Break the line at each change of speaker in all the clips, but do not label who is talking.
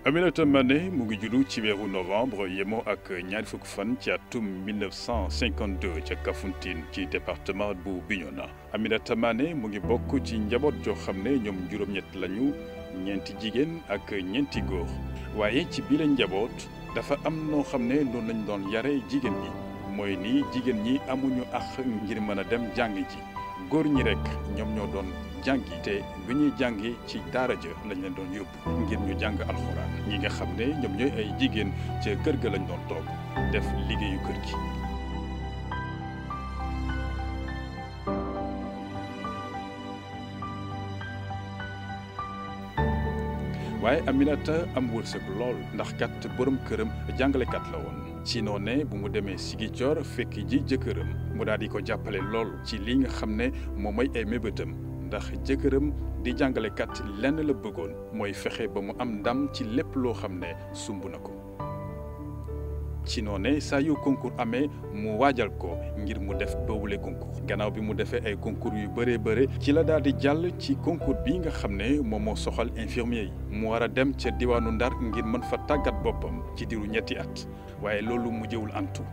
Aminata Mané mu ngi juddu ci weeru novembre yemoo ak ñaari fukki fan ci atum 1952 ca Kafountine ci département bu Bignona. Aminata Mané mu ngi bokk ci njaboot joo xam ne ñoom juróom-ñett lañu, ñeenti jigéen ak ñeenti góor. waaye ci biir njaboot dafa am noo xam ne noonu lañ doon yare jigéen ñi mooy ni jigéen ñi amuñu àq ngir mën a dem jàng ji góor ñi rek ñoom ñoo doon jàngi te bu ñuy jàngi ci daara ja lañ leen doon yóbbu ngir ñu jàng alxuraan ñi nga xam ne ñoom ñooy ay jigéen ca kër ga lañ doon toog def liggéeyu kër gi. waaye Aminata am wërsëg lool ndax kat borom këram jàngalekat la woon ci noone bu mu demee Ziguinchor fekk ji jëkkëram mu daal di ko jàppale lool ci li nga xam ne moom mooy ay mébétam ndax jëkkëram di jàngalekat lenn la bëggoon mooy fexe ba mu am ndam ci lépp loo xam ne sumb na ko. ci noone saa yu concours amee mu waajal ko ngir mu def boobule concours gannaaw bi mu defee ay concours yu bëree bëre ci la daal di jàll ci concours bi nga xam ne moom moo soxal infirmier yi mu war a dem ca diwaanu Ndar ngir mën fa tàggat boppam ci diiru ñetti at waaye loolu mujjewul antu.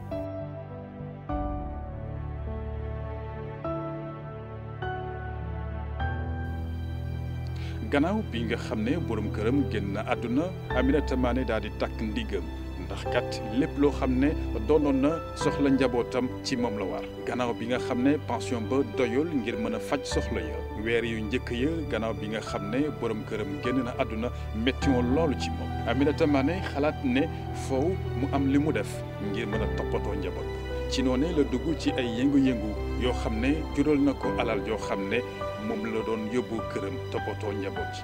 gannaaw bi nga xam ne borom këram génn na àdduna Aminata Mané daal di takk ndigam ndax kat lépp loo xam ne doonoon na soxla njabootam ci moom la war gannaaw bi nga xam ne pension ba doyul ngir mën a faj soxla ya weer yu njëkk ya gannaaw bi nga xam ne borom këram génn na àdduna métti woon loolu ci moom Aminata Mané xalaat ne foofu mu am li mu def ngir mën a toppatoo njaboot ci noonu la dugg ci ay yëngu-yëngu yoo xam ne jural na ko alal joo xam ne moom la doon yóbbu këram toppatoo njaboot ci.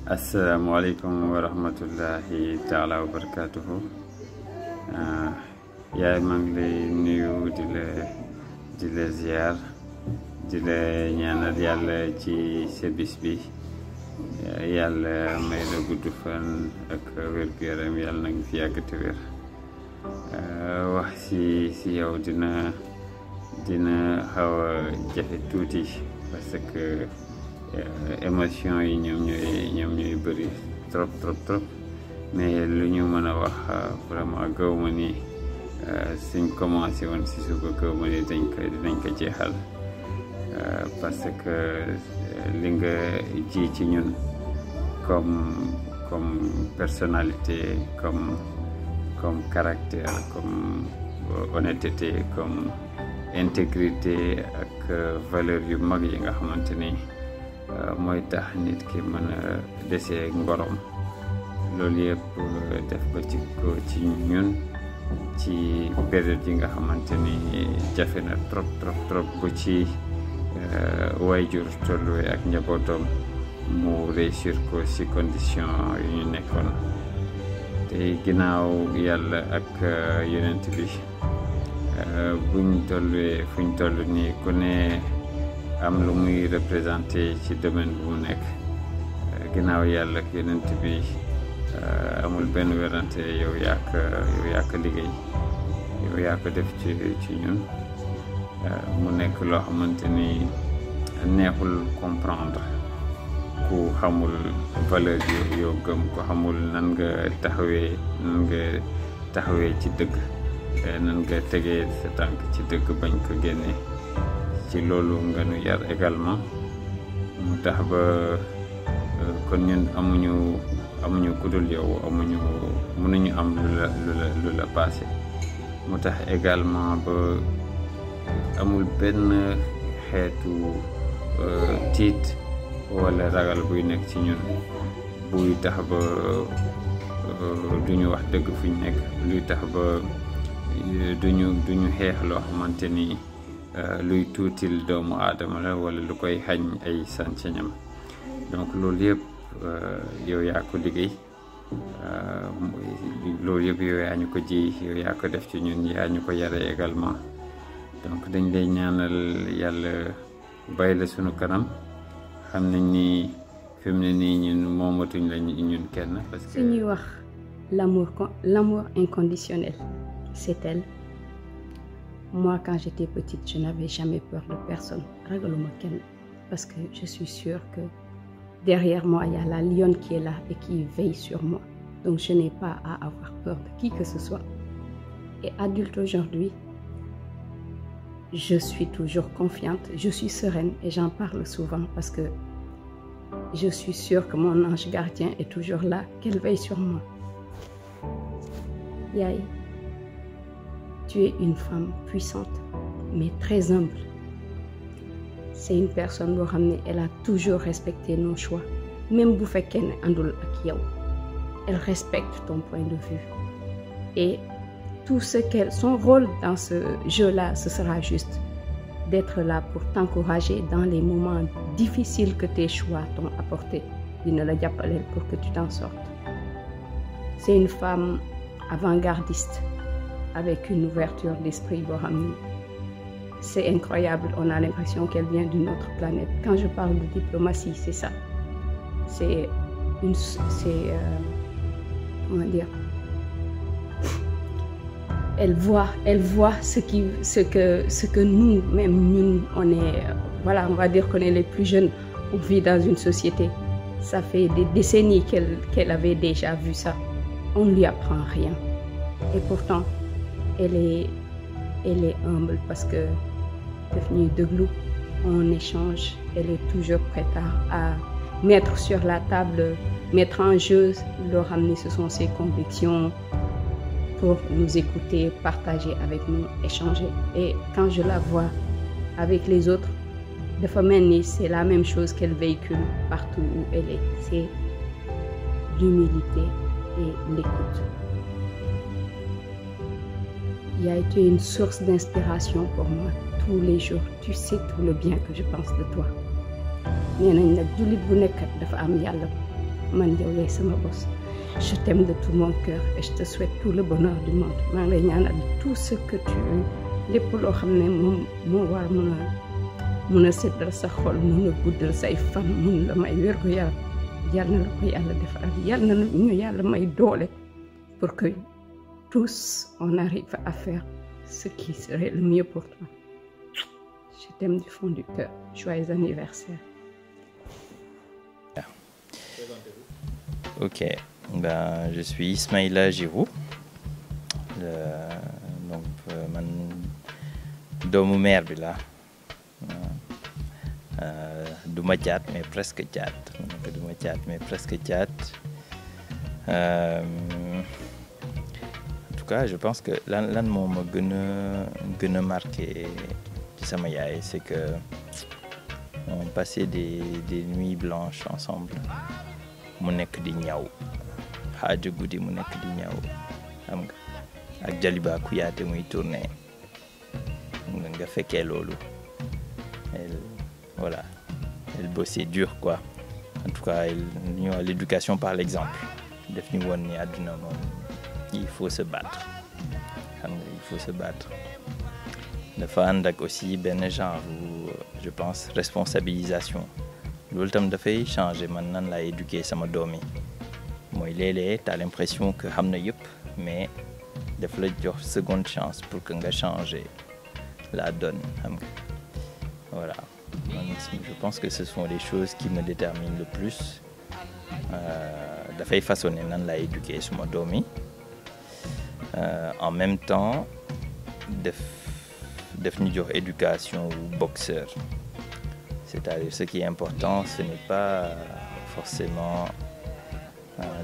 asalaamaaleykum wa rahmatullahi taala wa barakaatuhu yaay maa ngi lay nuyu di la ziar di la ñaanal yàlla ci sa bis bi yàlla may la gudd fan ak wér-gu-yaram yàlla na nga fi yàgg te wér wax si yow dina xaw a jafe tuuti parce que émotion yi ñoom ñooy bëri trop mais lu ñu mën a wax vraiment gaw ma ni suñ commencé woon si suba gaw ma ni dinañ ko jeexal parce que li nga ji ci ñun comme personnalité comme caractère comme honnêteté comme intégrité ak valeur yu mag yi nga xamante ni mooy tax nit ki mën a desee ngorom loolu yëpp def ko ci ñun ci période yi nga xamante ni jafe na trop bu ci waajur tolluwee ak njabootam mu réussir ko ci condition yu ñu nekkoon te ginnaaw yàlla ak yonent bi buñ tolluwee fuñ toll nii ku ne am lu muy représenté ci domaine bu mu nekk ginnaaw yàlla ak yonent bi amul benn werante yow yaa ko liggéey yow yaa ko def ci ñun mu nekk loo xamante ni neexul comprendre ku xamul valeur yoo gëm ku xamul nan nga taxawee ci dëgg nan nga tegee sa tànk ci dëgg bañ ko génnee ci loolu nga nu yar également mu tax ba kon ñun amuñu kudul yow mënuñu am lu la passé mu tax également ba amul benn xeetu tiit wala ragal buy nekk ci ñun buy tax ba duñu wax dëgg fuñ nekk luy tax ba duñu xeex loo xamante ni luy tuutil doomu aadama la wala lu koy xañ ay sañ-sañam donc loolu yëpp yow yaa ko liggéey loolu yëpp yow yaa ñu ko ji yow yaa ko def ci ñun yaa ñu ko yare également donc dañ lay ñaanal yàlla bay la sunu kanam xam nañ ni fi mu ne nii ñun moomatuñ la ñun kenn parce que
suñuy wax l'amour inconditionnel, c'est elle. Moi, quand j'étais petite, je n'avais jamais peur de personne. Ragaluma kenn, parce que je suis sûre que derrière moi, il y a la lionne qui est là et qui veille sur moi. Donc, je n'ai pas à avoir peur de qui que ce soit. Et adulte aujourd'hui, je suis toujours confiante, je suis sereine et j'en parle souvent parce que je suis sûre que mon ange gardien est toujours là, qu'elle veille sur moi. Yaay, tu es une femme puissante, mais très humble. C'est une personne boo xam ne elle a toujours respecté nos choix, même bu fekkee ne àndul ak yow. Elle respecte ton point de vue. Et tout son rôle dans ce jeu-là, ce sera juste d'être là pour t'encourager dans les moments difficiles que tes choix t'ont apporté. Dina la jàppaleel pour que tu t'en sortes. C'est une femme avant-gardiste, avec une ouverture d'esprit boo xam ne c'est incroyable. On a l'impression qu'elle vient d'une autre planète. Quand je parle de diplomatie, c'est ça. Comment dire? Elle voit ce que nous, même nous, on est, voilà, on va dire qu'on est les plus jeunes, on vit dans une société. Ça fait des décennies qu'elle avait déjà vu ça. On ne lui apprend rien. Et pourtant, elle est humble parce que devenue de glou, on échange. Elle est toujours prête à mettre sur la table, mettre en jeu, leur ramener, ce sont ses convictions pour nous écouter, partager avec nous, échanger. Et quand je la vois avec les autres, dafa mel ni c'est la même chose qu'elle véhicule partout où elle est. C'est l'humilité et l'écoute. Il a été une source d'inspiration pour moi tous les jours. Tu sais tout le bien que je pense de toi. Nee nañ nag jullit bu nekk dafa am yàlla, man yow yaay sama bos. Je t'aime de tout mon cœur et je te souhaite tout le bonheur du monde. maa ngi lay ñaanal tout ce que tu lépp loo xam ne moo war mun a seddal sa xol, mun a guddal say fan, mun la may wér gu yaram. Yal na la ko yàlla defal, yal na ñu yàlla may doole pour que tous on arrive à faire ce qui serait le mieux pour toi. Je t'aime du fond du cœur. Joyeux anniversaire.
Ok, ben, je suis Ismaïla Giroux. Donc, man doomu maire bi la du ma caat mais presque caat. Du ma caat mais presque caat. En tout cas, je pense que lan moo ma gën a marqué ci sama yaay, c'est que on passait des nuits blanches ensemble. Mu nekk di ñaw xaaju guddi mu nekk di ñaw xam nga ak Jaliba Kouyaté muy tourné nga fekkee loolu. Voilà, elle bossait dur quoi. En tout cas, ñu wax l'éducation par l'exemple. Def ñu woon ni àdduna moom il faut se battre xam nga, il faut se battre. Dafa ànd ak aussi benn genre je pense responsabilisation. Loolu tam dafay changer man nan laay éduquer sama doom yi mooy léeg-léeg t'as l'impression que xam na yëpp mais daf la jox seconde chance pour que nga changer la donne xam nga. Voilà, je pense que ce sont les choses qui me déterminent le plus. Dafay façonner nan laay éduquer suma doom yi. En même temps def ñu jox éducation ou boxeur. C'est-à-dire, ce qui est important, ce n'est pas forcément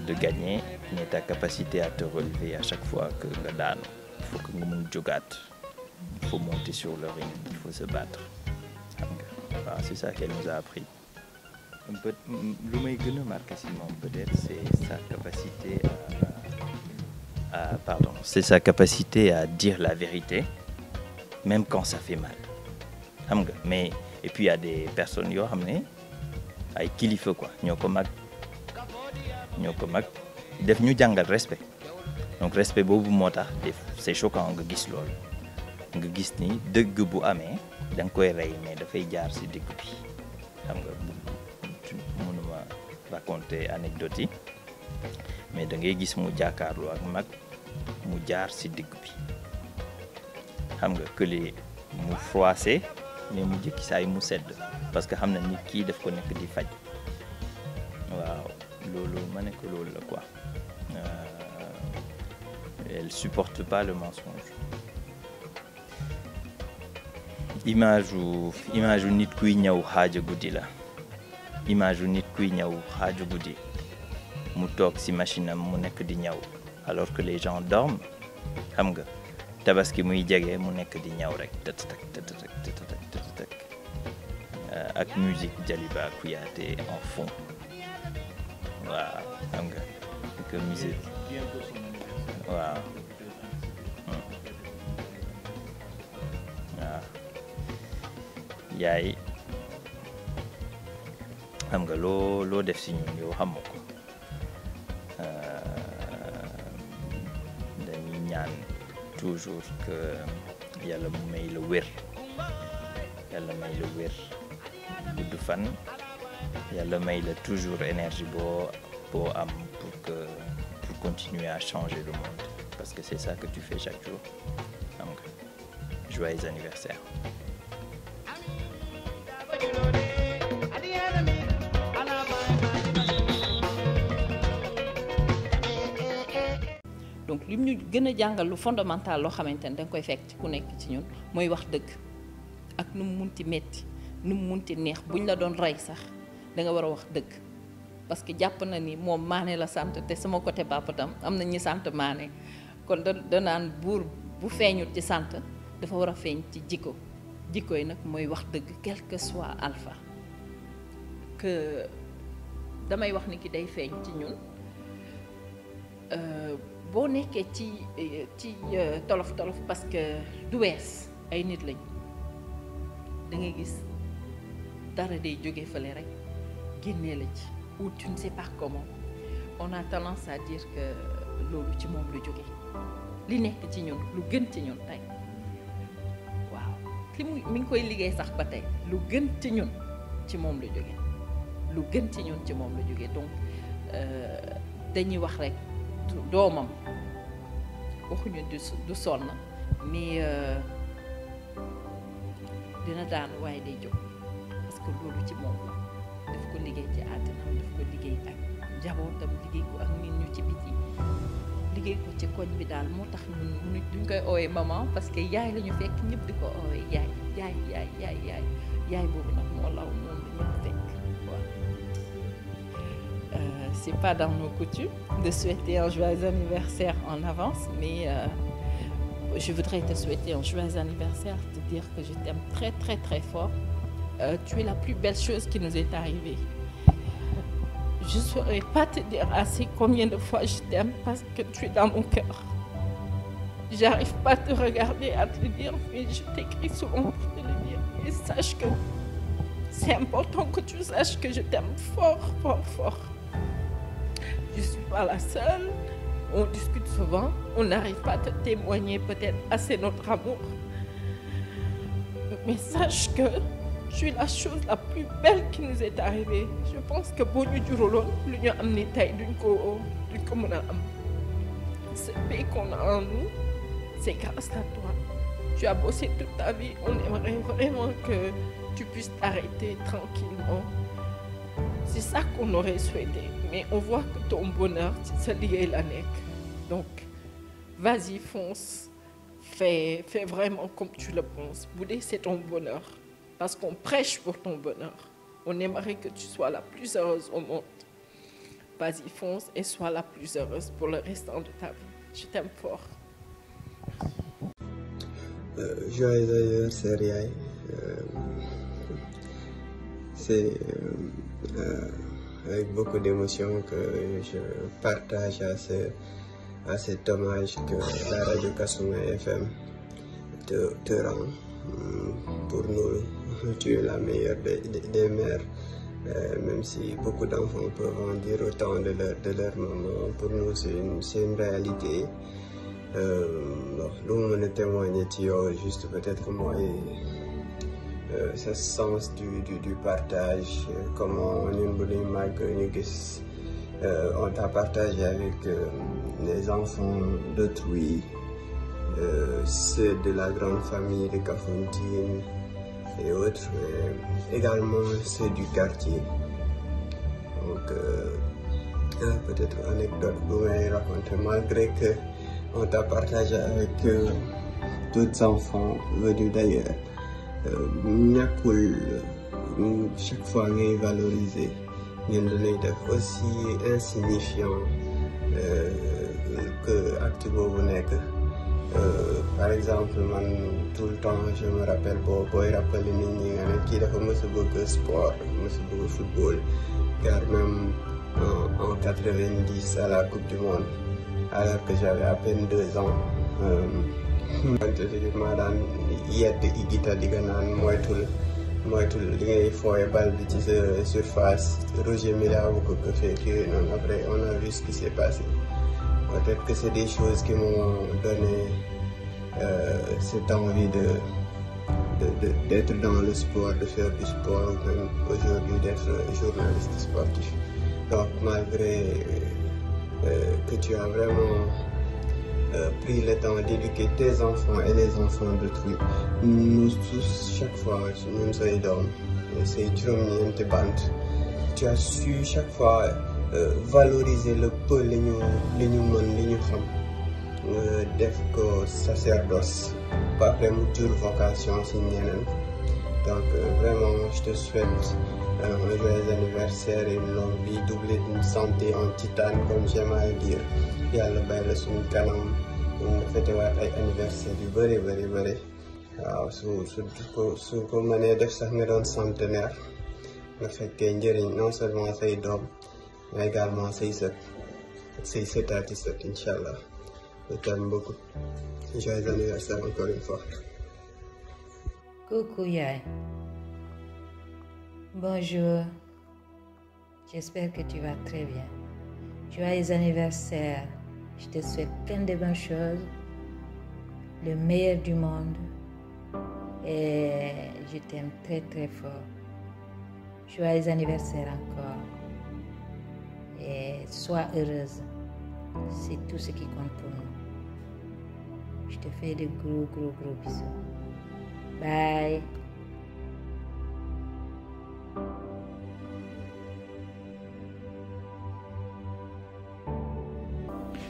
de gagner, mais ta capacité à te relever à chaque fois que nga daanu. Il faut que nga mun jógaat, il faut monter sur le ring, il faut se battre. Voilà, c'est ça qu'elle nous a appris. Lu may gën a marqué si moom peut-être, c'est sa capacité à dire la vérité, même quand ça fait mal. Xam nga, mais et puis il y a des personnes yoo xam ne ay kilifa quoi ñoo ko mag def ñu jàngal respect. Donc respect boobu moo tax c'est choquant nga gis loolu nga gis ni dëgg bu amee da nga koy rey mais dafay jaar ci digg bi xam nga. Mënuma raconter anecdote yi mais da ngay gis mu jàkkaarloo ak mag mu jaar ci digg bi xam nga kële mu froissé mais mu jëkki saa yi mu sedd parce que xam na nit kii daf ko nekk di faj waaw loolu ma nekk loolu la quoi elle supporte pas le mensonge. image u nit kuy ñëw xaaja guddi la image u nit kuy ñëw xaaja guddi mu toog ci machine am mu nekk di ñëw alors que les gens dorment xam nga tabaski muy jege mu nekk di ñëw rek tëtëtëk ak musique Jaliba Kouyaté en fond waaw xam nga que musique waaw yaay xam nga loo def ci ñun yow xam ko dañuy ñaan toujours que yàlla mu may la wér gudd fan yàlla may la toujours énergie boo am pour continuer à changer le monde parce que c'est ça que tu fais chaque jour xam nga joyeux anniversaire.
donc li ñu gën a jàngal lu fondamental loo xamante ne danga koy fekk ci ku nekk ci ñun mooy wax dëgg ak nu mu munti metti nu mu munti neex buñ la doon rey sax da nga war a wax dëgg parce que jàpp na ni moom Mané la sant te sama côté papa tam am na ñi sant Mané kon da naan buur bu feeñul ci sant dafa war a feeñ ci jikko yi nag mooy wax dëgg quel que soit alpha que damay wax ni ki day feeñ ci ñun boo nekkee ci tolof parce que du wees ay nit lañ da ngay gis dara day jóge fële rek génnee la ci ou tu ne sais pas comment on a tendance à dire que loolu ci moom lu jóge li nekk ci ñun lu gën ci ñun tey waaw li mi ngi koy liggéey sax ba tey lu gën ci ñun ci moom lu jóge lu gën ci ñun ci moom lu jóge donc dañuy wax rek doomam waxuñu du sonn mais dina daan waaye day jóg parce que loolu ci moom la daf ko liggéey ci àddina daf ko liggéey ak njabootam liggéey ko ak nit ñu ci biti liggéey ko ci koñ bi daal moo tax ñun duñ koy oowee maman parce que yaay la ñu fekk ñëpp di ko oowee yaay boobu nag moo law moom la ñëpp fekk waaw. C'est pas dans nos coutumes de souhaiter un joyeux anniversaire en avance, mais je voudrais te souhaiter un joyeux anniversaire, te dire que je t'aime très très très fort. Tu es la plus belle chose qui nous est arrivée. Je ne saurais pas te dire assez combien de fois je t'aime parce que tu es dans mon cœur. J'arrive pas à te regarder, à te le dire, mais je t'écris souvent pour te le dire. Et sache que c'est important que tu saches que je t'aime fort, fort, fort. Je ne suis pas la seule, on discute souvent, on n'arrive pas à te témoigner peut-être assez notre amour. Mais sache que tu es la chose la plus belle qui nous est arrivée. Je pense que boo ñu juróoloon lu ñu am ni tey duñ ko mën a am. Ce paix qu'on a en nous, c'est grâce à toi. Tu as bossé toute ta vie, on aimerait vraiment que tu puisses t'arrêter tranquillement. C'est ça qu'on aurait souhaité, mais on voit que ton bonheur, c'est lié la nekk. Donc, vas-y, fonce, fais vraiment comme tu le penses. Boudé, c'est ton bonheur, parce qu'on prêche pour ton bonheur. On aimerait que tu sois la plus heureuse au monde. Vas-y, fonce et sois la plus heureuse pour le restant de ta vie. Je t'aime fort.
Joyeux anniversaire, Yaay. C'est avec beaucoup d'émotion que je partage à cet hommage que la radio Kassouma FM te rend. Pour nous, tu es la meilleure des mères, même si beaucoup d'enfants peuvent en dire autant de leur maman. Pour nous, c'est une réalité. Nous, on est témoigné juste peut-être moi ce sens du partage, comment ñun bu ñuy màgg ñu gis on t'a partagé avec les enfants d'autrui, ceux de la grande famille de Kafountine et autres, mais également ceux du quartier. Donc, peut-être anecdote que vous m'avez raconté, malgré que on t'a partagé avec d'autres enfants venus d'ailleurs. Chaque fois ngay valoriser ngeen lay def aussi insignifiant que acte boobu nekk. Par exemple man tout le temps je me rappelle booy rappelé nit ñi nga ne kii dafa mës a bëgg sport mës a bëgg football car même en 90 à la coupe du monde alors que j'avais à peine 2 ans maa daan yedd Igita di nga naan moytul li ngay fooye bal bi ci sa surface Roger Mila bu ko fekk yooyu noonu après on a vu ce qui s'est passé. Peut-être que c'est des choses qui m'ont donné cette envie d'être dans le sport, de faire du sport, ou même aujourd'hui d'être journaliste sportif. Donc malgré que tu as vraiment pris le temps d'éduquer tes enfants et les enfants d'autrui, nous tous, chaque fois, ñun say doom, say juróom-ñeenti bant, tu as su chaque fois valoriser le peu li ñu mën li ñu xam def ko sacerdoce ba après mu jur vocation si ñeneen. Donc vraiment je te souhaite un joyeux anniversaire et une longue vie doublée d'une santé en titane comme j'aime à le dire. Yàlla bàyyi la suñu kanam ñu fetewaat ay anniversaire yu bëri waaw su ko mënee def sax nga doon centenaire nga fekkee njëriñ non seulement say doom mais également say sëtaati sët inchallah. Je t'aime beaucoup. Joyeux anniversaire encore une fois.
Coucou Yaay. Bonjour. J'espère que tu vas très bien. Joyeux anniversaire. Je te souhaite plein de bonnes choses, le meilleur du monde, et je t'aime très très fort. Joyeux anniversaire encore, et sois heureuse, c'est tout ce qui compte pour nous. Je te fais de gros bisous. Bye.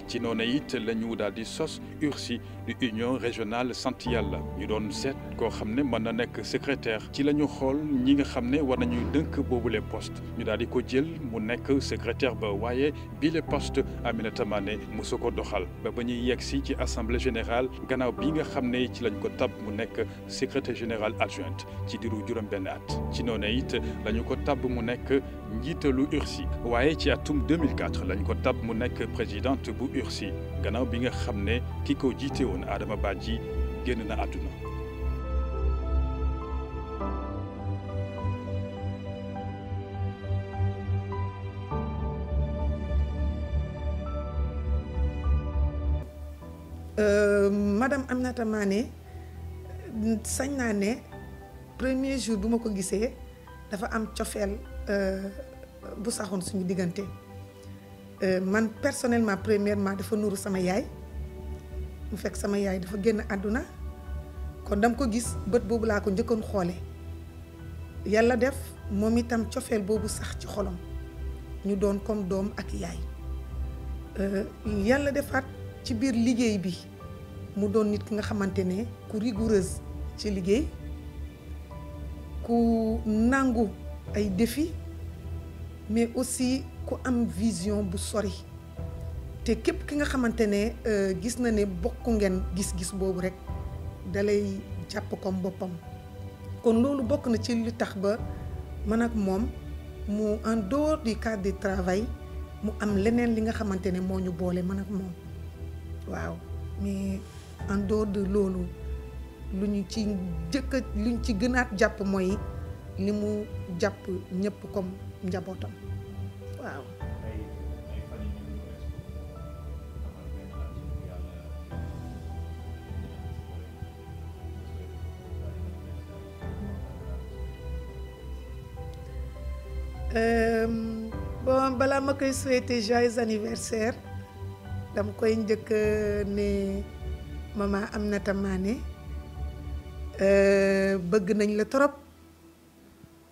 ci noonu it la ñu daal di sos URSI di union régionale sant yàlla ñu doon seet koo xam ne mën na nekk secrétaire ci la ñu xool ñi nga xam ne war nañuy dënk boobule poste ñu daal di ko jël mu nekk secrétaire ba waaye bile poste Aminata Mané mosu ko doxal ba ñuy yegg si ci assemblée générale gannaaw bi nga xam ne ci lañ ko tab mu nekk secrétaire général adjointe ci diiru juróom-benn at ci noonu it la ñu ko tab mu nekk njiitalu URSI waaye ci atum 2004 lañ ko tab mu nekk présidente bu URSI gannaaw bi nga xam ne ki ko jiite woon Adama Badji génn na àdduna.
Madame Aminata Mané sañ naa ne premier jour bu ma ko gisee dafa am cofeel bu saxoon suñu diggante man personnellement premièrement dafa nuru sama yaay mu fekk sama yaay dafa génn àdduna kon dama ko gis bët boobu laa ko njëkkoon xoole yàlla def moom itam cofeel boobu sax ci xolam ñu doon comme doom ak yaay yàlla defaat ci biir liggéey bi mu doon nit ki nga xamante ne ku rigoureuse ci liggéey ku nangu ay défis mais aussi ku am vision bu sori te képp ki nga xamante ne gis na ne bokk ngeen gis-gis boobu rek dalay jàpp comme boppam kon loolu bokk na ci li tax ba man ak moom mu en dehors du cadre du travail mu am leneen li nga xamante ne moo ñu boole man ak moom waaw mais en dehors de loolu lu ñu ci gënaat jàpp mooy li mu jàpp ñëpp comme njabootam waaw. bon balaa ma koy souhaiter joyeux anniversaire dama koy njëkk ne maman Aminata Mané bëgg nañ la trop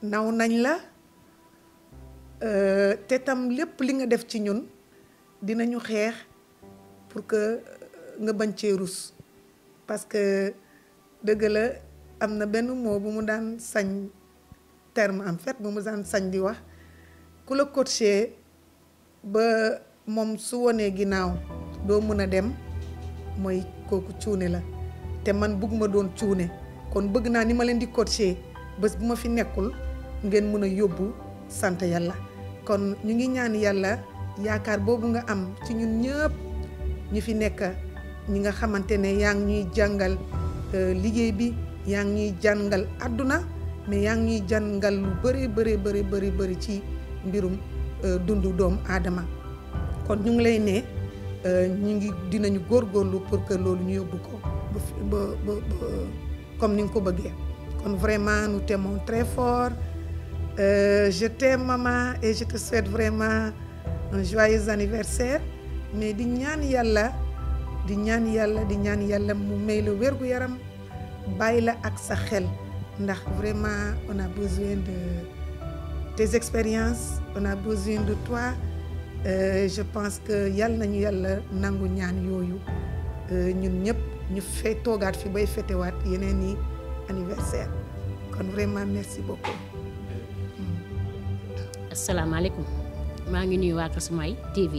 naw nañ la te tam lépp li nga def ci ñun dinañu xeex pour que nga bañ cee rus parce que dëgg la am na benn mot bu mu daan sañ terme en fait bu mu daan sañ di wax ku la coaché ba moom su wonee ginnaaw doo mën a dem mooy kooku cuune la te man bëgguma doon cuune kon bëgg naa ni ma leen di coaché bés bu ma fi nekkul ngeen mën a yóbbu sant yàlla kon ñu ngi ñaan yàlla yaakaar boobu nga am ci ñun ñëpp ñi fi nekk ñi nga xamante ne yaa ngi ñuy jàngal liggéey bi yaa ngi ñuy jàngal àdduna mais yaa ngi ñuy jàngal lu bëri ci mbirum dundu doomu aadama kon ñu ngi lay ne ñu ngi dinañu góorgóorlu pour que loolu ñu yóbbu ko ba comme ni nga ko bëggee kon vraiment nous t'aimons très fort je t'aime maman et je te souhaite vraiment un joyeux anniversaire mais di ñaan yàlla mu may la wérgu yaram bàyyi la ak sa xel ndax vraiment on a besoin de tes expériences on a besoin de toi je pense que yàlla nañu yàlla nangu ñaan yooyu ñun ñëpp ñu toogaat fi bay fetewaat yeneen i anniversaire kon vraiment merci beaucoup.
asalaamaaleykum maa ngi nuyu waa Kasumay TV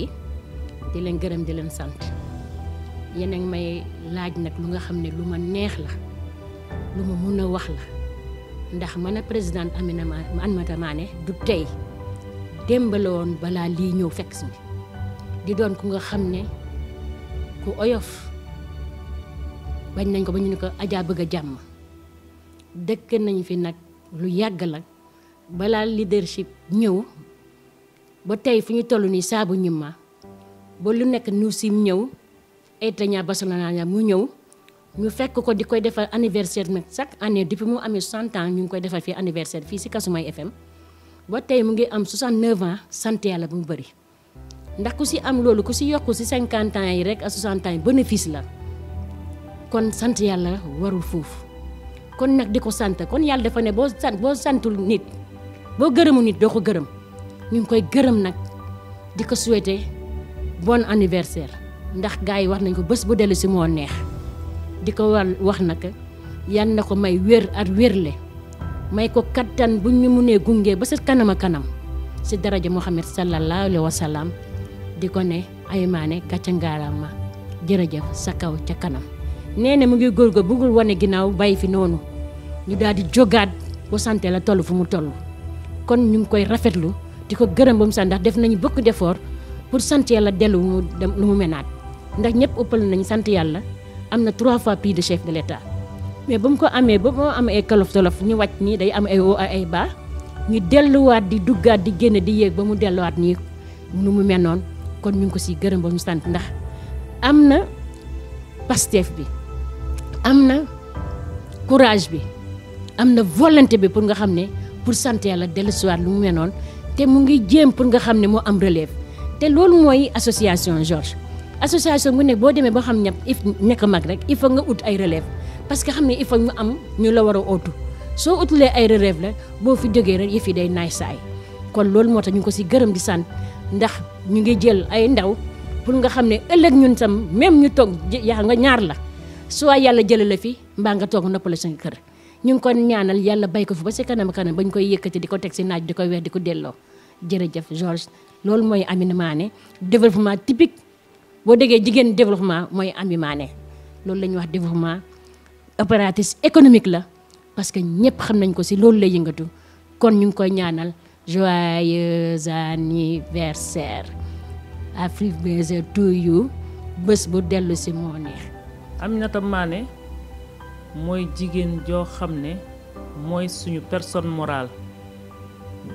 di leen gërëm di leen sant yéen a ngi may laaj nag lu nga xam ne lu ma neex la lu ma mun a wax la ndax man a présidente Aminata Mané du tey démb la woon balaa lii ñëw fekk si di doon ku nga xam ne ku oyof bañ nañ ko ba ñu ne ko Adja bëgg a jàmm dëkk nañ fi nag lu yàgg la balaa leadership ñëw ba tey fu ñu toll nii saabu ñimma ba lu nekk nu sim ñëw Aïta Basolana mu ñëw ñu fekk ko di koy defal anniversaire nag chaque année depuis mu amee 60 ans ñu ngi koy defal fii anniversaire fii si Kasumay FM ba tey mu ngi am 69 ans sant yàlla bu mu bëri ndax ku si am loolu ku si yokku si 50 ans yi rek ak 60 ans yi bénéfice la kon sant yàlla warul foofu kon nag di ko sant kon yàlla dafa ne boo santul nit boo gërëmu nit doo ko gërëm ñu ngi koy gërëm nag di ko souhaiter bon anniversaire ndax gars yi wax nañ ko bés bu dellu si moo neex di ko wax nag yal na ko may wér ak wérle may ko kattan bu ñu mënee gunge ba sa kanam a kanam si daraja Muhammad sallallahu alayhi wa sallam di ko ne ay maane gàcce ngaaraama jërëjëf sa kaw ca kanam nee na mu ngi góor ga bëggul wane ginnaaw bàyyi fi noonu ñu daal di jógaat bu sante la toll fu mu toll kon ñu ngi koy rafetlu di ko gërëm ba mu sant ndax def nañu beaucoup d'effort pour sant yàlla dellu mu dem lu mu menaat ndax ñëpp ëppal nañ sant yàlla am na 3 fois plus de chef de l'État mais ba mu ko amee ba moo am ay tolof ñu wàcc nii day am ay haut ay bas ñu delluwaat di duggaat di génn di yéeg ba mu delluwaat nii nu mu mel noonu kon ñu ngi ko si gërëm ba mu sant ndax am na Pastef bi am na courage bi am na volonté bi pour nga xam ne pour sant yàlla dellusiwaat lu mu mel noonu te mu ngi jéem pour nga xam ne moo am relève te loolu mooy association Georges association bu nekk boo demee ba xam ne nekk mag rek il faut nga ut ay relève parce que xam ne il faut ñu am ñu la war a ootu soo utulee ay relève la boo fi jógee rek yëf yi day naay saay kon loolu moo tax ñu ngi ko si gërëm di sant ndax ñu ngi jël ay ndaw pour nga xam ne ëllëg ñun tam même ñu toog yaa nga ñaar la soit yàlla jëlee la fi mbaa nga toog noppale sa kër ñu ngi ko ñaanal yàlla bay ko fi ba si kanam kanam ba ñu koy yëkkati di ko teg si naaj di koy weex di ko delloo jërëjëf Georges loolu mooy Amina Mané développement typique boo déggee jigéen développement mooy Ami Mané loolu la ñuy wax développement opératrice économique la parce que ñëpp xam nañ ko si loolu lay yëngatu kon ñu ngi koy ñaanal joyeux anniversaire happy birthday to you bés bu dellu si moo neex.
Aminata Mané mooy jigéen joo xam ne mooy suñu personne morale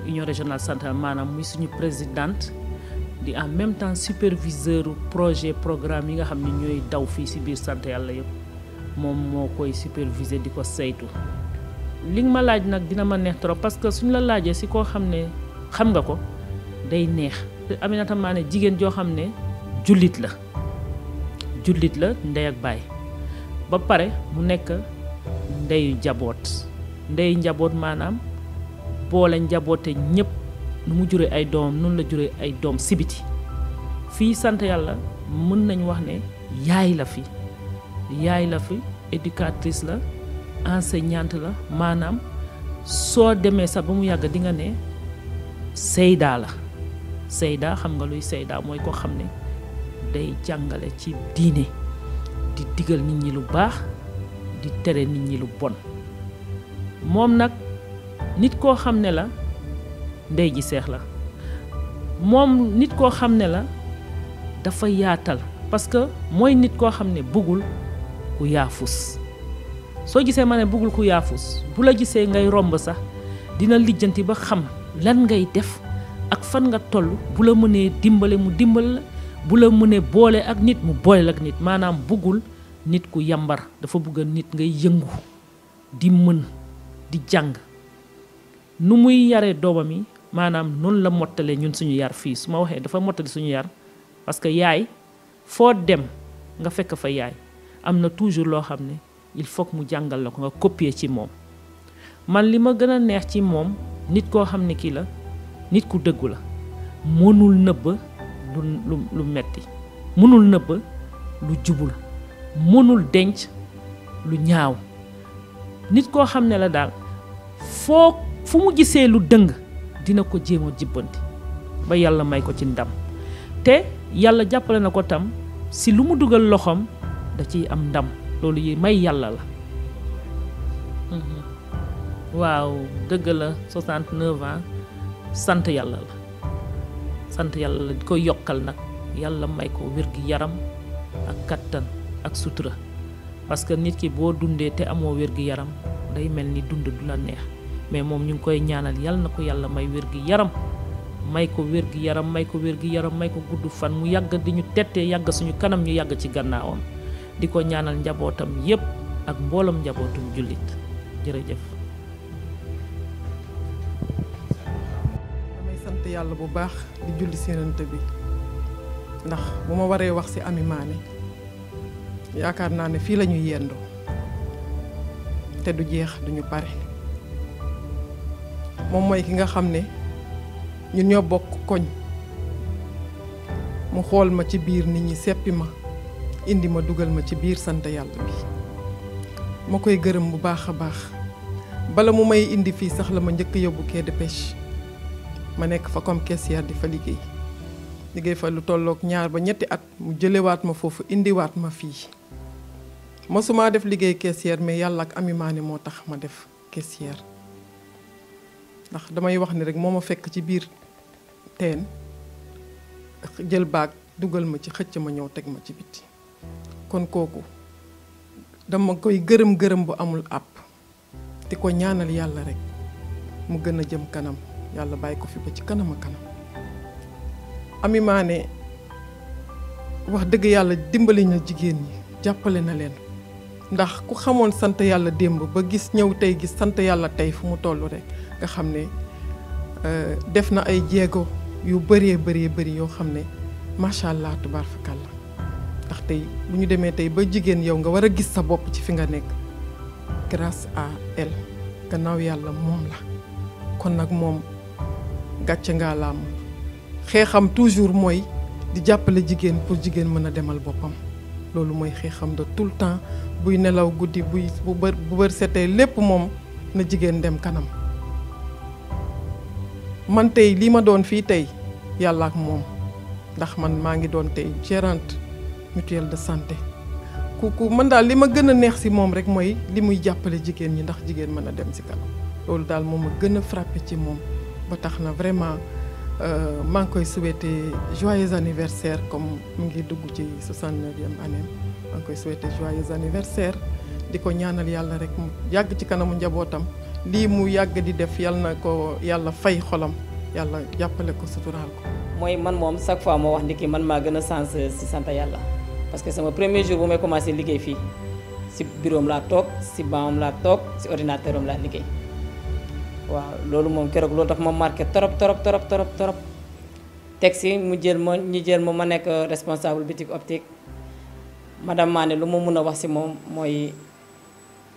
union régionale centrale maanaam muy suñu présidente di en même temps superviseur projet programme yi nga xam ne ñooy daw fii si biir sant yàlla yëpp moom moo koy superviser di ko saytu. li nga ma laaj nag dina ma neex trop parce que suñu la laajee si koo xam ne xam nga ko day neex. Aminata Mané jigéen joo xam ne jullit la ndey ak baay ba pare mu nekk ndeyu njaboot maanaam boole njaboote ñëpp nu mu juree ay doomam noonu la juree ay doom sibiti fii sant yàlla mën nañ wax ne yaay la fi éducatrice la enseignante la maanaam soo demee sax ba mu yàgg di nga ne Seyda la Seyda xam nga luy Seyda mooy ko xam ne day jàngale ci diine di digal nit ñi lu baax di tere nit ñi lu bon moom nag nit koo xam ne la ndey ji seex la moom nit koo xam ne la dafa yaatal parce que mooy nit koo xam ne bëggul ku yaafus soo gisee ma ne bëggul ku yaafus bu la gisee ngay romb sax dina lijjanti ba xam lan ngay def ak fan nga toll bu la mënee dimbale mu dimbale la bu la mënee boole ak nit mu boole ak nit maanaam bëggul nit ku yambar dafa bëgg nit ngay yëngu di mën di jàng nu muy yaree doomam yi maanaam noonu la mottalee ñun suñu yar fii su ma waxee dafa mottali suñu yar parce que yaay foo dem nga fekk fa yaay am na toujours loo xam ne il faut que mu jàngal la ko nga copier ci moom man li ma gën a neex ci moom nit koo xam ne kii la nit ku dëggu la mënul nëbb lu metti mënul nëbb lu jubul mënul denc lu ñaaw nit koo xam ne la daal fu mu gisee lu dëng dina ko jéem a jibbanti ba yàlla may ko ci ndam te yàlla jàppale na ko tam si lu mu dugal loxoom da ciy am ndam loolu yi may yàlla la waaw dëgg la 69 ans sant yàlla la di ko yokkal nag yàlla may ko wér-gi-yaram ak kattan ak sutura parce que nit ki boo dundee te amoo wér-gi-yaram day mel ni dund du la neex mais moom ñu ngi koy ñaanal yàlla na ko yàlla may wér-gi-yaram may ko wér-gi-yaram may ko gudd fan mu yàgg di ñu tettee yàgg suñu kanam ñu yàgg ci gannaawam di ko ñaanal njabootam yépp ak mboolam njabootum jullit jërëjëf.
damay sant yàlla bu baax di julli si Yonent bi ndax bu ma waree wax ci Amy Mané yaakaar naa ne fii la ñuy yendoo te du jeex duñu pare moom mooy ki nga xam ne ñun ñoo bokk koñ mu xool ma ci biir nit ñi seppi ma indi ma dugal ma ci biir sant yàlla bi ma koy gërëm bu baax a baax bala mu may indi fii sax la ma njëkk yóbbu quai de pêche ma nekk fa comme caissière di fa liggéey fa lu tollook 2 ba 3 at mu jëlewaat ma foofu indiwaat ma fii mosuma def liggéey caissière mais yàlla ak Amy Mané moo tax ma def caissière ndax damay wax ni rek moo ma fekk ci biir teen jël baag dugal ma ci xëcc ma ñëw teg ma ci biti kon kooku dama koy gërëm bu amul àpp di ko ñaanal yàlla rek mu gën a jëm kanam yàlla bàyyi ko fi ba ci kanam a kanam Amy Mané wax dëgg yàlla dimbali na jigéen ñi jàppale na leen ndax ku xamoon sant yàlla démb ba gis ñëw tey gis sant yàlla tey fu mu toll rek nga xam ne def na ay jéego yu bëree yoo xam ne macha allah tubaarkalla ndax tey bu ñu demee tey ba jigéen yow nga war a gis sa bopp ci fi nga nekk grâce à elle gannaaw yàlla moom la kon nag moom gàcce ngaa laam xeexam toujours mooy di jàppale jigéen pour jigéen mën a demal boppam loolu mooy xeexam de tout le temps buy nelaw guddi bu bër setee lépp moom na jigéen dem kanam man tey li ma doon fii tey yàlla ak moom ndax man maa ngi doon tey gérante mutuelle de santé ku man daal li ma gën a neex ci moom rek mooy li muy jàppale jigéen ñi ndax jigéen mën a dem ci kanam loolu daal moom ma gën a frappé ci moom ba tax na vraiment maa ngi koy souhaiter joyeux anniversaire comme mu ngi dugg ci 69e année maa ngi koy souhaiter joyeux anniversaire di ko ñaanal yàlla rek mu yàgg ci kanamu njabootam lii mu yàgg di def yàlla na ko yàlla fay xolam yàlla jàppale ko suturaal ko.
mooy man moom chaque fois moo wax ni ki man maa gën a sens si sant yàlla parce que sama premier jour bu may commencé liggéey fii si bureau am laa toog si banc am laa toog si ordinateur am laa liggéey waaw loolu moom keroog loolu daf ma marqué trop teg si mu jël ma nekk responsable boutique optique madame Mané lu ma mun a wax si moom mooy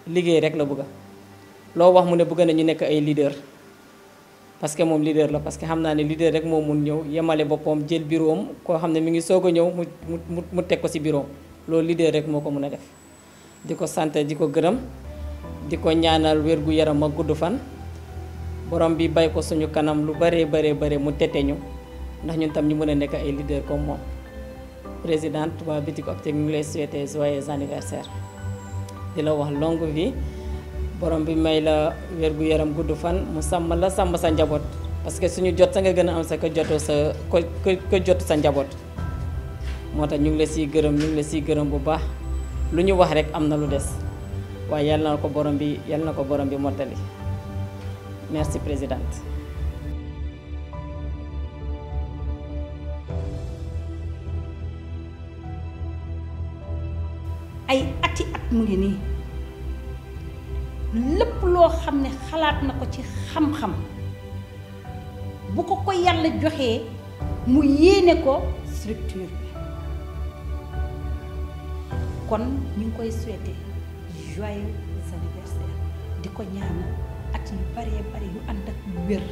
liggéey rek la bëgg loo wax mu ne bëgg na ñu nekk ay leader parce que moom leader la parce que xam naa ne leader rek moo mun ñëw yemale boppam jël bureau am koo xam ne mi ngi soog a ñëw mu teg ko si bureau loolu leader rek moo ko mun a def di ko sant di ko gërëm di ko ñaanal wér gu yaram ak gudd fan borom bi bay ko suñu kanam lu bare mu tete ñu ndax ñun tam ñu mën a nekk ay leader comme moom présidente waa boutique optique ñu ngi lay souhaiter joyeux anniversaire di la wax longue vie borom bi may la wér gu yaram gudd fan mu sàmm la sàmm sa njaboot parce que suñu jot sa nga gën a am sa ko jotoo sa ko jot sa njaboot moo tax ñu ngi la siy gërëm bu baax lu ñu wax rek am na lu des waaye yal na ko borom bi mottali merci présidente.
ay ati at mu ngi nii lépp loo xam ne xalaat na ko ci xam-xam bu ko yàlla joxee mu yéene ko structure bi kon ñu ngi koy souhaiter joyeux anniversaire di ko ñaanal at yu baree bari yu ànd ak wér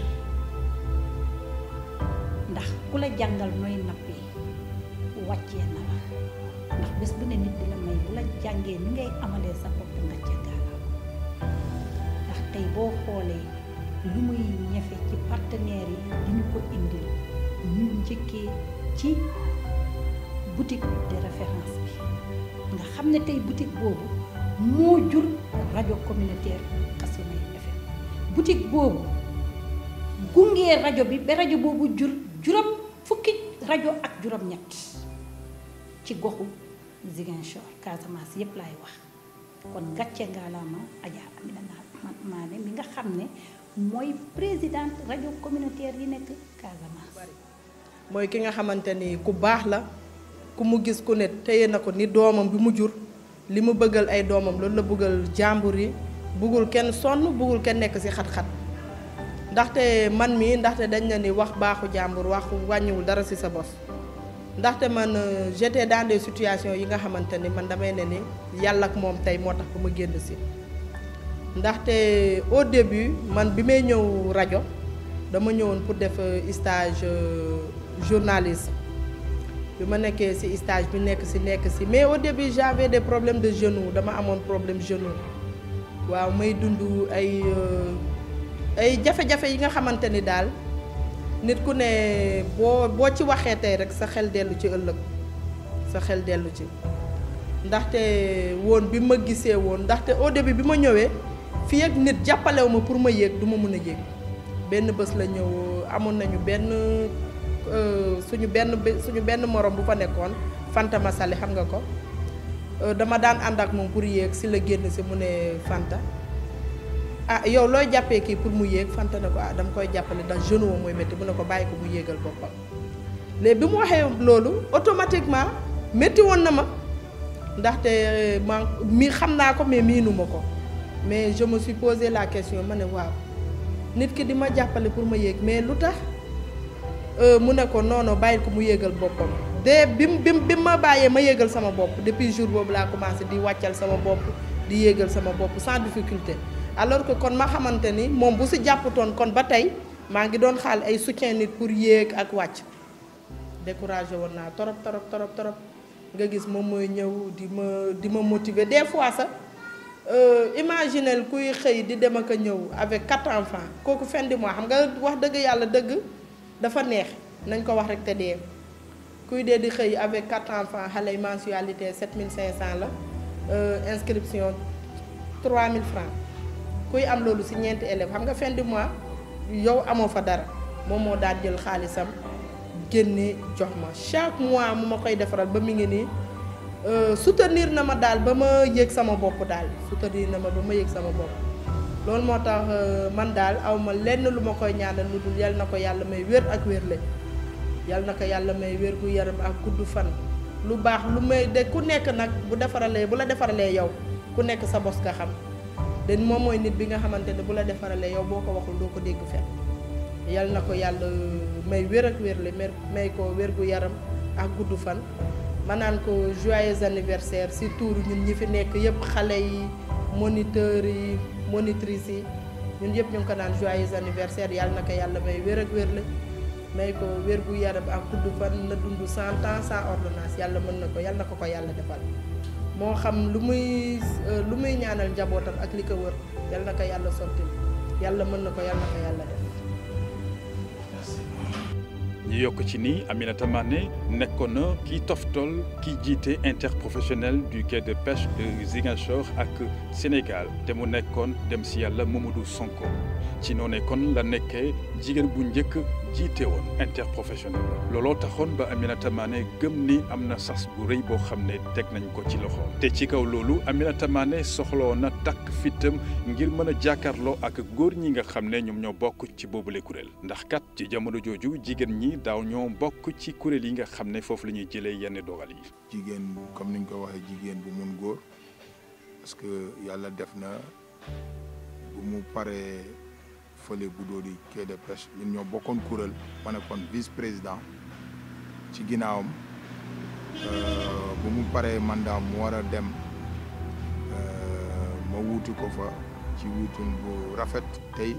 ndax ku la jàngal nooy nappee wàccee na la ndax bés bu ne nit di la may bu la jàngee ni ngay amalee sa bopp nga ca gaalaam ndax tey boo xoolee lu muy ñefe ci partenaires yi di ñu ko indil ñu njëkkee ci boutique de référence bi nga xam ne tey boutique boobu moo jur rajo communautaire Kasumay FM boutique boobu gungee rajo bi ba rajo boobu jur juróom fukki rajo ak juróom-ñett ci goxu Ziguinchor Casamance yépp laay wax kon gàcce ngaalaama Adja Aminata Mané mi nga xam ne mooy présidente rajo communautaire yi nekk Casamance.
mooy ki nga xamante ni ku baax la ku mu gis ku ne téye na ko ni doomam bi mu jur li mu bëggal ay doomam loolu la bëggal jàmbur yi bëggul kenn sonn bëggul kenn nekk ci xat-xat ndaxte man mii ndaxte dañ na ni wax baaxu jàmbur waxu wàññiwul dara ci sa bos. ndaxte man j'étais dans des situations yi nga xamante ni man damay ne ni yàlla ak moom tey moo tax ba ma génn si ndaxte au début man bi may ñëw rajo dama ñëwoon pour def stage journaliste bi ma nekkee si stage bi nekk si mais au début j'avais des problèmes de genou dama amoon problème genou waaw may dund ay jafe-jafe yi nga xamante ni daal nit ku ne boo ci waxee tey rek sa xel dellu ci ëllëg sa xel dellu ci ndaxte woon bi ma gisee woon ndaxte au début bi ma ñëwee fii ak nit jàppalewu ma pour ma yéeg du ma mën a yéeg benn bés la ñëw amoon nañu suñu benn morom bu fa nekkoon Fanta Masali xam nga ko dama daan ànd ak moom pour yéeg si la génn si mu ne Fanta ah yow looy jàppee kii pour mu yéeg Fanta ne ko ah dama koy jàppale ndax genou mooy métti mu ne ko bàyyi ko mu yéegal boppam léegi bi mu waxee loolu automatiquement métti woon na ma ndaxte mi xam naa ko mais miinuma ko mais je me suis posé la question ma ne waaw nit ki di ma jàppale pour ma yéeg mais lu tax mu ne ko non non bàyyi ko mu yéegal boppam de bi ma bàyyee ma yéegal sama bopp depuis jour boobu laa commencé di wàccal sama bopp di yéegal sama bopp sans difficulté alors que kon ma xamante ni moom bu si jàpputoon kon ba tey maa ngi doon xaal ay soutien nit pour yéeg ak wàcc découragé woon naa torop nga gis moom mooy ñëw di ma motiver des fois sax imaginel kuy xëy di dem ak a ñëw avec 4 enfants kooku fin du mois xam nga wax dëgg yàlla dëgg dafa neex nañ ko wax rek te dee kuy dee di xëy avec 4 enfants xale mensualité 7500 la inscription 3000 francs kuy am loolu ci ñeenti élèves xam nga fin du mois yow amoo fa dara moom moo daan jël xaalisam génne jox ma chaque mois mu ma koy defaral ba mi ngi nii soutenir na ma daal ba ma yëg sama bopp daal soutenir na ma ba ma yëg sama bopp loolu moo tax man daal aw ma lenn lu ma koy ñaanal lu dul yal na ko yàlla may wér ak wér la yal na ko yàlla may wér gu yaram ak gudd fan lu baax lu may de ku nekk nag bu la defaralee yow ku nekk sa bos nga xam den moom mooy nit bi nga xamante ne bu la defaralee yow boo ko waxul doo ko dégg fenn
yal na ko yàlla may wér ak wérle may ko wér gu yaram ak gudd fan ma naan ko joyeux anniversaire si tuuru ñun ñi fi nekk yëpp xale yi moniteurs yi monitrices yi ñun yëpp ñu ngi ko naan joyeux anniversaire yal na ko yàlla may wér ak wérle may ko wér gu yaram ak gudd fan na dund 100 ans sans ordonnance yàlla mën na ko yal na ko yàlla defal moo xam lu muy ñaanal njabootam ak li ko wër yal na ko yàlla sotti yàlla mën na ko yal na ko yàlla def.
ñu yokk ci ni Aminata Mané nekkoon na kii toftol kii jiite interprofessionnel du quai de pêche de Ziguinchor ak Sénégal te mu nekkoon dem si yàlla Mamadou Sonko ci noonu kon la nekkee jigéen bu njëkk jiite woon interprofessionnel looloo taxoon ba Aminata Mané gëm ni am na sas bu rëy boo xam ne teg nañ ko ci loxo te ci kaw loolu Aminata Mané soxloo na takk fitam ngir mën a jàkkaarloo ak góor ñi nga xam ne ñoom ñoo bokk ci boobule kuréel ndax kat ci jamono jooju jigéen ñi daaw ñoo bokk ci kuréel yi nga xam ne foofu la ñuy jëlee yenn dogal yi.
jigéen comme niñ ko waxee jigéen bu mun góor parce que yàlla def na bu mu paree fële bu doodi quai de pêche ñun ñoo bokkoon kuréel ma nekkoon vice président ci ginnaawam bu mu paree mandat mu war a dem ma wuutu ko fa ci wuutun bu rafet tey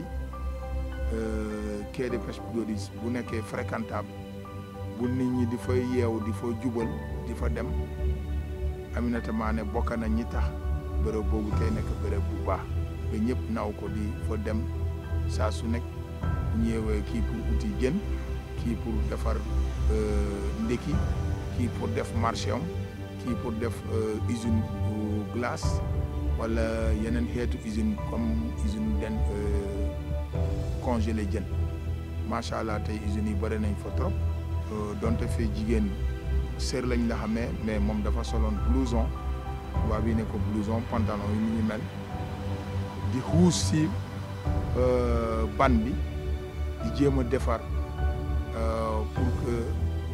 quai de pêche bu doodi bu nekkee fréquentable bu nit ñi di fa yeew di fa jubal di fa dem Aminata Mané bokk na ñi tax bërëb boobu tey nekk bërëb bu baax ba ñëpp naw ko di fa dem saa su nekk ñëwee kii pour uti jën kii pour defar ndéki kii pour def marché am kii pour def usine glace wala yeneen xeetu usine comme usine den congelé jën macha allah tey usines yi bëri nañ fa trop donte fee jigéen sër lañ la xamee mais moom dafa soloon blouson waa bi ne ko blouson pantalon yi ni ñu mel di xuus si ban bi di jéem a defar pour que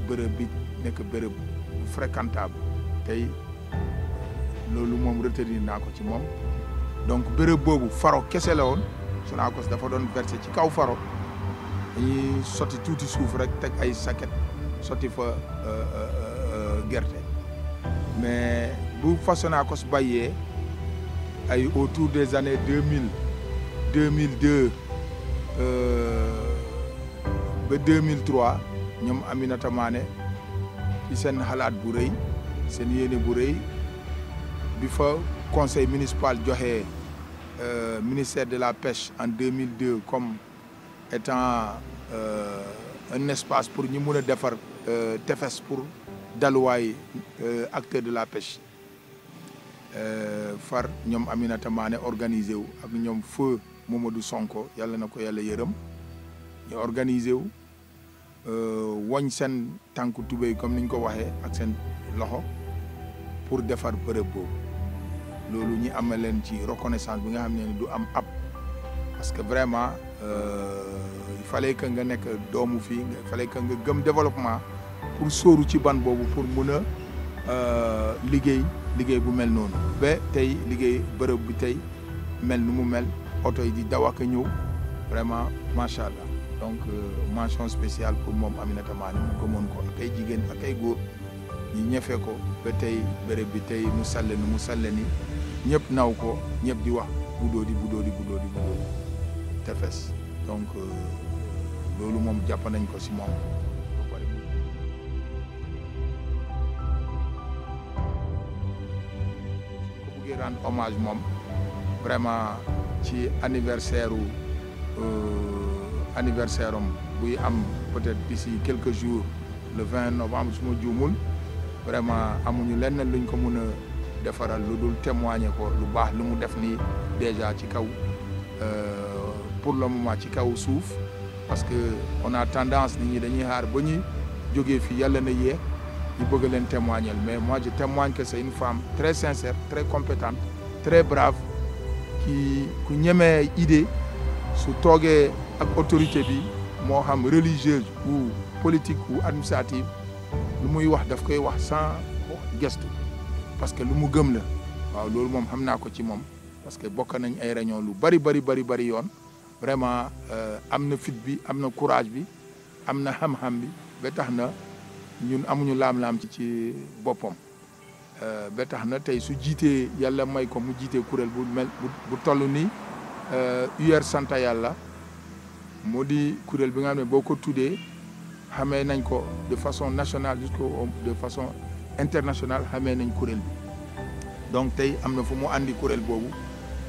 bërëb bi nekk bërëb fréquentable tey loolu moom retenir naa ko ci moom donc bërëb boobu faro kese la woon Sonacos dafa doon versé ci kaw faro dañuy sotti tuuti suuf rek teg ay saket sotti fa gerte mais bu fa Sonacos bàyyee ay autour des années 2002 ba 2003 ñoom Aminata Mané ci seen xalaat bu rëy seen yéene bu rëy bi fa conseil municipal joxe ministère de la pêche en 2002 comme étant un espace pour ñu mun a defar tefes pour daluwaay acteur de la pêche far ñoom Aminata Mané organisé wu ak ñoom feu Mamadou Sonko yàlla na ko yàlla yërëm ñu organisé wu woñ seen tànku tubéy comme niñ ko waxee ak seen loxo pour defar bërëb boobu loolu ñi amee leen ci reconnaissance bi nga xam ne du am ab parce que vraiment il fallait que nga nekk doomu fii il fallait que nga gëm développement pour sóoru ci ban boobu pour mun a liggéey bu mel noonu ba tey liggéey bërëb bi tey mel nu mu mel oto yi di daw ak a ñëw vraiment macha allah donc mention spéciale pour moom Aminata Mané mu gëmoon ko ak ay jigéen ak ay góor ñu ñëfee ko ba tey bërëb bi tey mu salle ni ñëpp naw ko ñëpp di wax Budodi tefes donc loolu moom jàpp nañ ko si moom. ko bëggee rendre hommage moom vraiment ci anniversaire am buy am peut-être d'ici quelques jours le 20 novembre su ma juumul vraiment amuñu lenn luñ ko mën a defaral lu dul témoigner ko lu baax lu mu def nii déjà ci kaw pour le moment ci kaw suuf parce que on a tendance nit ñi dañuy xaar ba ñuy jógee fii yàlla na yee ñu bëgg leen témoigner mais moi je témoigne que c'est une femme très sincère très compétente très brave qui ku ñemee idée su toogee ak autorité bi moo xam religieuse ou politique ou administrative lu muy wax daf koy wax sans gestu parce que lu mu gëm la waaw loolu moom xam naa ko ci moom parce que bokk nañ ay réunion lu bari yoon vraiment am na fit bi am na courage bi am na xam-xam bi ba tax na ñun amuñu laam-laam ci boppam ba tax na tey su jiitee yàlla may ko mu jiitee kuréel bu mel bu toll nii UR sant yàlla moo di kuréel bi nga xam ne boo ko tuddee xamee nañ ko de façon nationale jusqu'au de façon internationale xamee nañ kuréel bi donc tey am na fu mu andi kuréel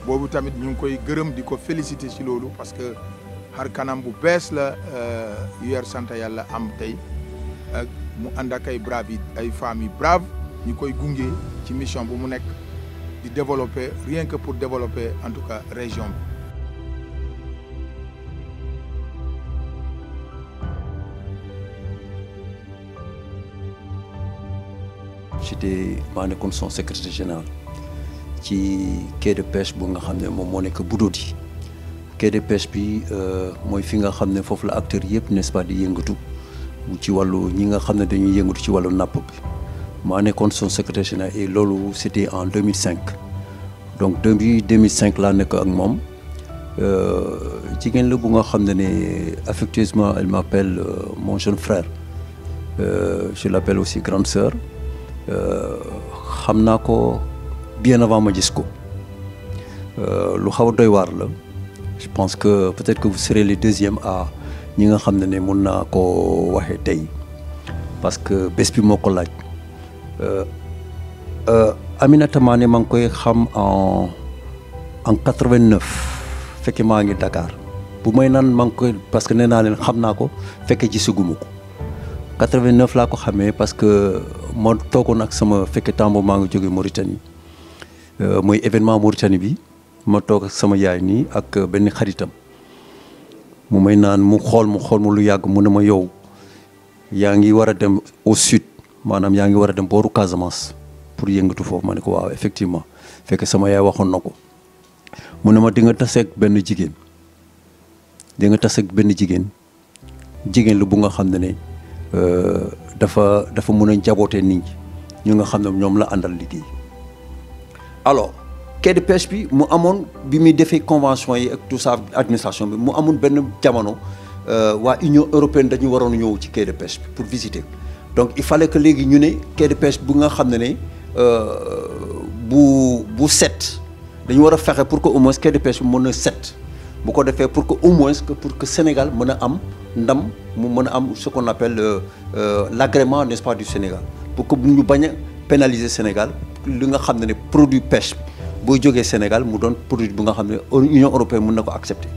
boobu tamit ñu ngi koy gërëm di ko féliciter ci loolu parce que xar kanam bu bees la UR sant yàlla am tey ak mu ànd ak ay braves yi ay femmes yi braves ñu koy gunge ci mission bu mu nekk di développer rien que pour développer en tout cas région bi.
maa nekkoon son secrétaire général ci quai de pêche bu nga xam ne moom moo nekk Budodi quai de pêche bi mooy fi nga xam ne foofu la acteurs yëpp n'est-ce pas di yëngatu ci wàllu ñi nga xam ne dañuy yëngatu ci wàllu napp bi maa nekkoon son secrétaire général et loolu c'était en 2005 donc depuis 2005 laa nekk ak moom jigéen la bu nga xam ne affectueusement elle m'appelle mon jeune frère je l'appelle aussi grande sœur xam naa ko bien avant ma gis ko lu xaw a doy waar la je pense que peut-être que vous serez les deuxièmes à ñi nga xam ne mun naa ko waxee tey parce que bés bi moo ko laaj Aminata Mané maa ngi koy xam en 89 fekke maa ngi Dakar bu may naan maa ngi koy parce que nee naa leen xam naa ko fekke gisaguma ko 89 laa ko xamee parce que ma toogoon ak sama fekke tambo maa ngi jóge Mauritanie mooy événement Mauritanie bi ma toog ak sama yaay nii ak benn xaritam mu may naan mu xool mu lu yàgg mu ne ma yow yaa ngi war a dem au sud maanaam yaa ngi war a dem booru Casamance pour yëngatu foofu ma ne ko waaw effectivement fekk sama yaay waxoon na ko mu ne ma di nga taseeg benn jigéen jigéen la bu nga xam ne dafa mën a jabootee nit ñi ñu nga xam ne ñoom la àndal liggéey. alors quai de pêche bi mu amoon bi muy defee convention yi ak tout ça administration bi mu amoon benn jamono waa Union européenne dañu waroon ñëw ci quai de pêche bi pour visiter donc il fallait que léegi ñu ne quai de pêche bu nga xam ne bu set dañu war a fexe pour que au moins quai de pêche bi mën a set bu ko defee pour que au moins pour que Sénégal mën a am ndam mu mën a am ce qu'on appelle l'agrément n'est-ce pas du Sénégal pour que bu ñu bañ a pénaliser Sénégal li nga xam ne produit pêche bi booy jógee Sénégal mu doon produit bu nga xam ne Union européenne mën na ko accepter.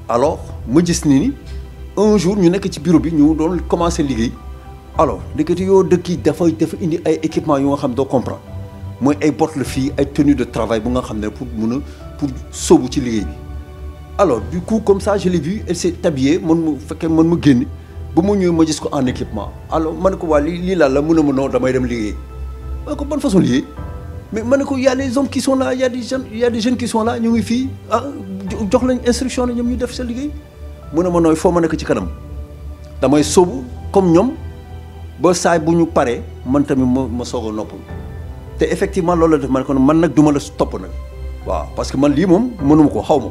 alors ma gis ni un jour ñu nekk ci bureau bi ñu doon commencer liggéey alors ndekete yoo dëkk yi dafa indi ay équipements yu nga xam doo comprendre mooy ay bottes la fii ay tenues de travail bu nga xam ne pour mën a pour sóobu ci liggéey bi. alors du coup comme ça je l'ai vu elle s'est habillée man mu fekkee man ma génn ba mu ñëwee ma gis ko en équipement alors ma ne ko waa lii laa la mën a non damay dem liggéey ma ne ko bonne façon liggéey mais ma ne ko y a les hommes qui sont là y a des jeunes qui sont là ñu ngi fii jox lañ instruction ne ñoom ñu def sa liggéey mu ne ma nooy foo ma nekk ci kanam damay sóobu comme ñoom ba saay bu ñu paree man tamit ma soog a noppal te effectivement loolu la def ma ne ko man nag duma la topp nag waaw parce que man lii moom mënuma ko xaw ma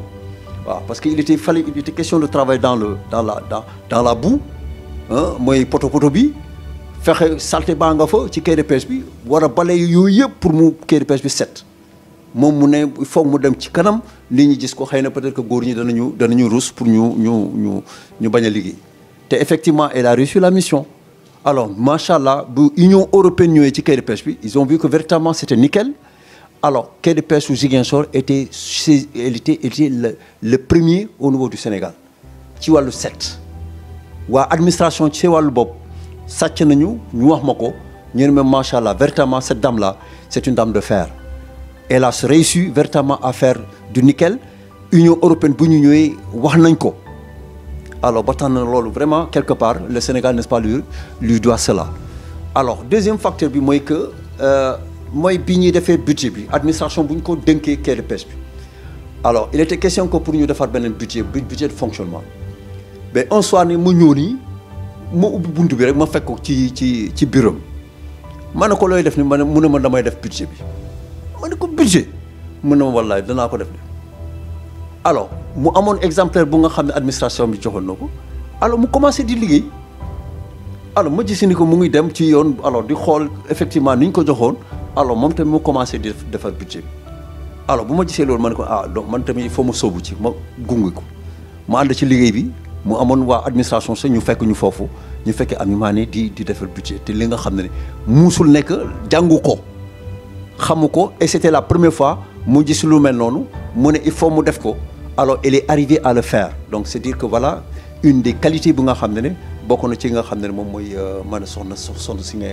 waaw parce que il était question de travail dans la boue mooy poto bi fexe salté baa nga fa ci quai de pêche bi war a bale yooyu yëpp pour mu quai de pêche bi set moom mu ne il faut mu dem ci kanam nit ñi gis ko xëy na peut-être que góor ñi danañu rus pour ñu bañ a liggéey te effectivement elle a réussi la mission. alors macha allah bu Union européenne ñëwee ci quai de pêche bi ils ont vu que véritablement c'était nickel. alors quai de pêche su Ziguinchor était le premier au niveau du Sénégal ci wàllu set waa administration ci wàllu bopp sàcc nañu ñu wax ma ko ñu ne ma macha allah véritablement cette dame là c'est une dame de fer elle a réussi véritablement à faire du nickel Union européenne bu ñu ñëwee wax nañ ko alors ba tax na loolu vraiment quelque part le Sénégal n'est-ce pas lui doit cela. alors deuxième facteur bi mooy que mooy bi ñuy defee budget bi administration bu ñu ko dénkee quai de pêche bi alors il était question que pour ñu defar beneen budget de fonctionnement mais un soir ni ma ñëw nii ma ubbi buntu bi rek ma fekk ko ci bureau ma ne ko looy def ni mu ne ma damay def budget bi ma ne ko budget mu ne ma wallaay danaa ko def de alors mu amoon exemplaire bu nga xam ne administration bi joxoon na ko alors mu commencé di liggéey alors ma gis ni ko mu ngi dem ci yoon alors di xool effectivement ni ñu ko joxoon alors moom tamit mu commencé di defar budget bi alors bu ma gisee loolu ma ne ko donc man tamit il faut ma sóobu ci ma gunge ko ma ànd ci liggéey bi mu amoon waa administration sax ñu fekk ñu foofu ñu fekkee Amy Mané di defar budget te li nga xam ne muusul nekk jàngu ko xamu ko et c'était la première fois mu gis lu mel noonu mu ne il faut mu def ko alors elle est arrivée à le faire donc c'est dire que voilà une des qualités bu nga xam ne bokk na ci nga xam ne moom mooy mën a soxna si nga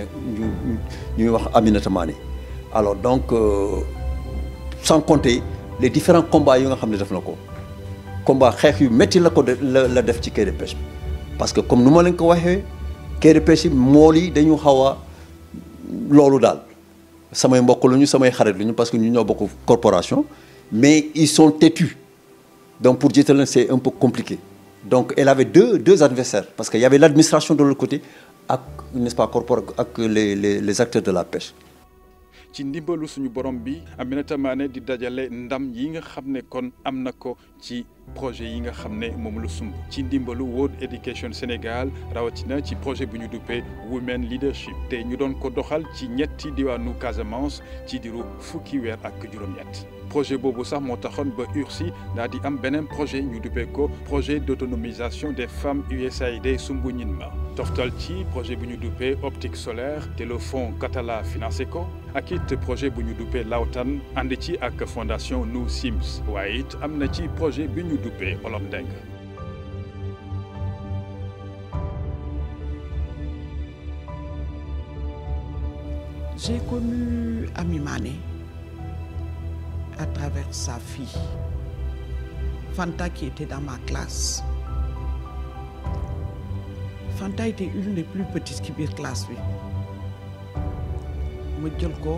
ñuy wax Aminata Mané alors donc sans compter les différents combats yi nga xam ne def na ko combat xeex yu métti la ko la def ci quai de pêche bi parce que comme nu ma leen ko waxee quai de pêche yi mool yi dañu xaw a loolu daal samay mbokk lu ñu samay xarit lu ñu parce que ñu ñoo bokk corporation mais ils sont têtus donc pour jiital leen c'est un peu compliqué donc elle avait deux adversaires parce que y avait l'administration de l'autre côté ak n'est-ce pas ak les acteurs de la pêche.
ci ndimbalu suñu borom bi Aminata Mané di dajale ndam yi nga xam ne kon am na ko ci projet yi nga xam ne moom la sumb ci ndimbalu World Education Sénégal rawatina ci projet bu ñu duppee Women Leadership te ñu doon ko doxal ci ñetti diwaanu Casamance ci diiru fukki weer ak juróom-ñett projet boobu sax moo taxoon ba URSI daal di am beneen projet ñu duppee ko projet d'autonomisation des femmes USAID sumbu ñin ma toftal ci projet bu ñu duppee optique solaire te le fonds Catala financé ko ak it projet bu ñu duppee Lawtan ànd ci ak fondation New Sims waaye it am na ci projet bi ñu duppee Olom Deng.
J'ai connu Amy Mané à travers sa fille Fanta qui était dans ma classe. Fanta était une des plus petites qui biir classe bi ma jël ko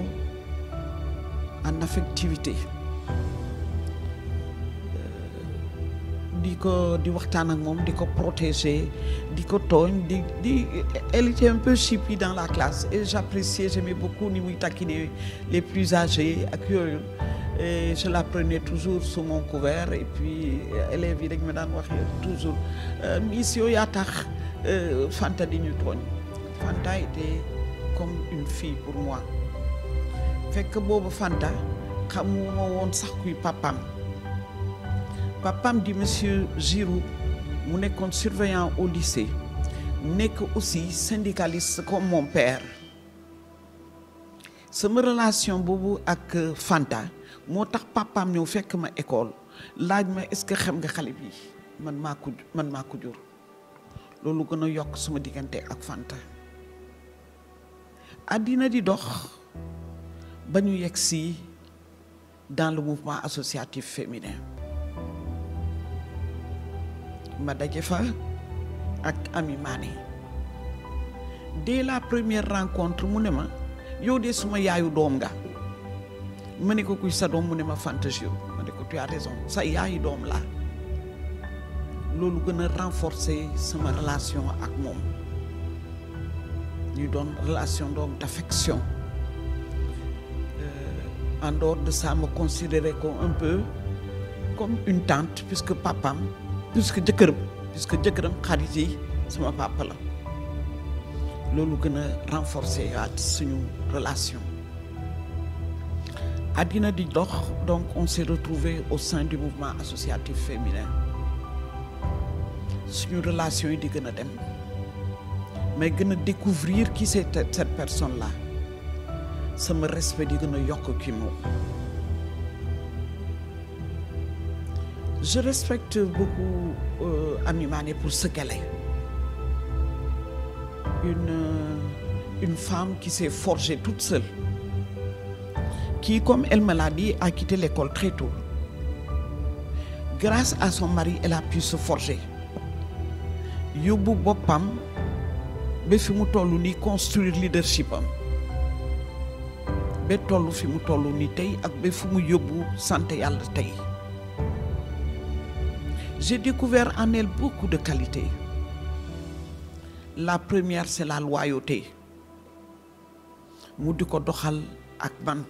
en affectivité di waxtaan ak moom di ko protéger di ko tooñ di elle était un peu chipie dans la classe et j'appréciais, j'aimais beaucoup ni muy taquiner les plus âgés ak yooyu et je la prenais toujours sous mon couvert et puis élèves yi dañ ma daan wax toujours miss yow yaa tax Fanta di ñu tooñ. Fanta était comme une fille pour moi fekk boobu Fanta xamuma woon sax kuy papam di monsieur Giroux mu nekkoon surveillant au lycée nekk aussi syndicaliste comme mon père sama relation boobu ak Fanta moo tax papam ñëw fekk ma école laaj ma est-ce que xam nga xale bi man maa ko jur loolu gën a yokk suma diggante ak Fanta àddina di dox ba ñu yegg si dans le mouvement associatif féminin ma daje fa ak Amy Mané dès la première rencontre mu ne ma yow de suma yaayu doom nga ma ne ko kuy sa doom mu ne ma Fanta Giroux ma ne ko tu as raison sa yaayu doom la loolu gën a renforcer sama relation ak moom ñu doon relation donc d'affection en dehors de ça me considérais comme un peu comme une tante puisque jëkkëram xarit yi sama papa la loolu gën a renforcer waat suñu relation àddina di dox donc on s'est retrouvé au sein du mouvement associatif féminin suñu relation yi di gën a dem mais gën a découvrir qui c'est cette personne là sama respect di gën a yokk ki moom je respecte beaucoup Amy Mané pour ce qu'elle est une femme qui s'est forgée toute seule qui comme elle me l'a dit a quitté l'école très tôt grâce à son mari elle a pu se forger yóbbu boppam ba fi mu toll nii construire leadership am ba toll fi mu toll nii tey ak ba fi mu yóbbu sant yàlla tey j'ai découvert en elle beaucoup de qualités la première c'est la loyauté mu di ko doxal ak man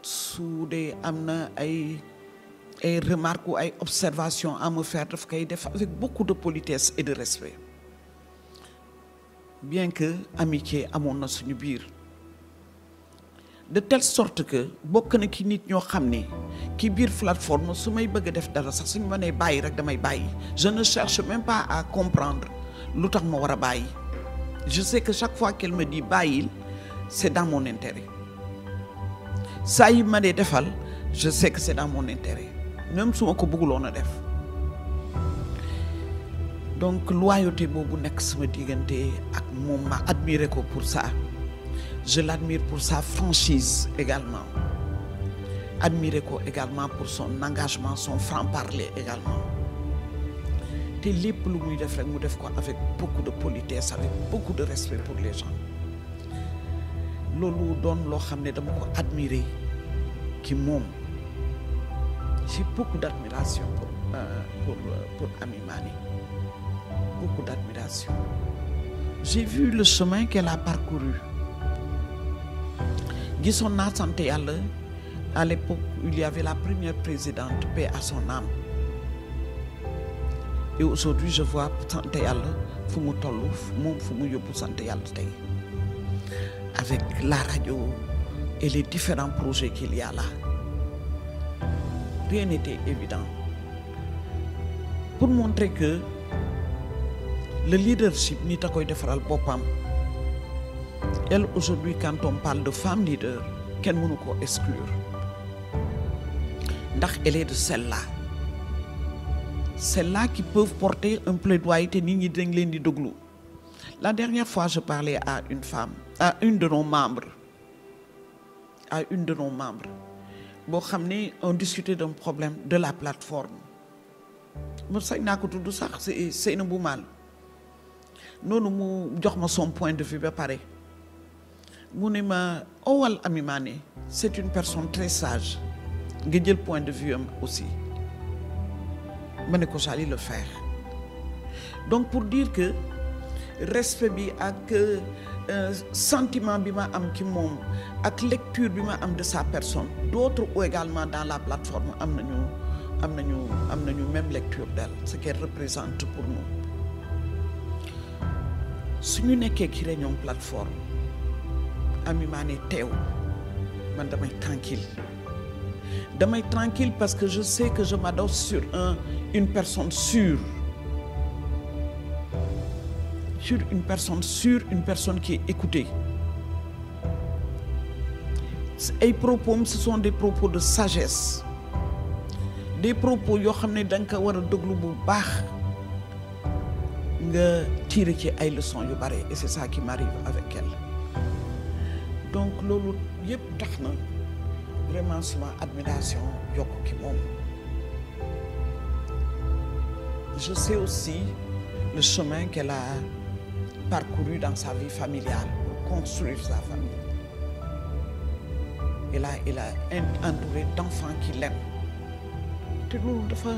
su dee am na ay ay remarques ou ay observations à me faire daf koy def avec beaucoup de politesse et de respect bien que amitié amoon na suñu biir de telle sorte que bokk na ki nit ñoo xam ne ki biir plateforme su may bëgg a def dara sax suñu ma nee bàyyi rek damay bàyyi je ne cherche même pas à comprendre lu tax ma war a bàyyi je sais que chaque fois qu'elle me dit bàyyil c'est dans mon intérêt saa yi ma dee defal je sais que c'est dans mon intérêt même su ma ko bëgguloon a def donc loyauté boobu nekk sama diggante ak moom ma admiré ko pour ça je l'admire pour sa franchise également admiré ko également pour son engagement son franc-parler également te lépp lu muy def rek mu def ko avec beaucoup de politesse avec beaucoup de respect pour les gens loolu doon loo xam ne dama ko admiré ki moom j'ai beaucoup d'admiration pour Amy Mané beaucoup d'admiration j'ai vu le chemin qu'elle a parcouru gisoon naa sant yàlla à l'époque où il y avait la première présidente paix à son âme et aujourd'hui je vois sant yàlla fu mu toll moom fu mu yóbbu sant yàlla tey avec la radio et les différents projets qu'il y a là rien n'était évident pour montrer que le leadership nit a koy defaral boppam elle aujourd'hui quand on parle de femme leader kenn mënu ko exclure ndax elle est de celles-là qui peuvent porter un plaidoyer te nit ñi dañ leen di déglu la dernière fois je parlais à une femme à une de nos membres boo xam ne on discutait d'un problème de la plateforme mu sañ naa ko tudd sax c'est Seynabou Mal noonu mu jox ma son point de vue ba pare mu ne ma owal Amy Mané c'est une personne très sage nga jël point de vue am aussi ma ne ko j'allais le faire donc pour dire que respect bi ak sentiment bi ma am ci moom ak lecture bi ma am de sa personne d'autres également dans la plateforme am nañu même lecture d'elle ce qu'elle représente pour nous suñu nekkee ci réunion plateforme Amy Mané teew man damay tranquille parce que je sais que je m'adosse sur une personne sûre une personne qui est écoutée ay propos ce sont des propos de sagesse des propos yoo xam ne da nga ko war a déglu bu baax nga tirer ci ay leçons yu bare et c'est ça qui m'arrive avec elle donc loolu yëpp tax na vraiment suma admiration yokk ki moom je sais aussi le chemin qu'elle a parcouru dans sa vie familiale pour construire sa famille elle a entouré d'enfants qui l'aiment te loolu dafa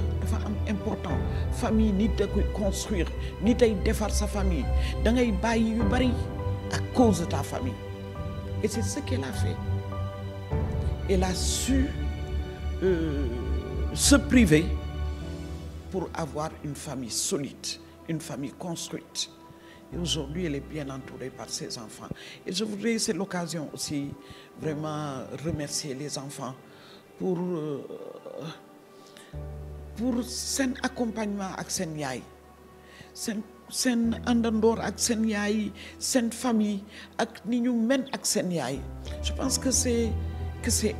am important famille nit da koy construire nit ay defar sa famille da ngay bàyyi yu bari à cause de ta famille et c'est ce qu'elle a fait elle a su se priver pour avoir une famille solide une famille construite et aujourd'hui elle est bien entourée par ses enfants et je voudrais c'est l'occasion aussi vraiment remercier les enfants pour seen accompagnement ak seen yaay seen àndandoor ak seen yaay seen famille ak ni ñu mel ak seen yaay je pense que c'est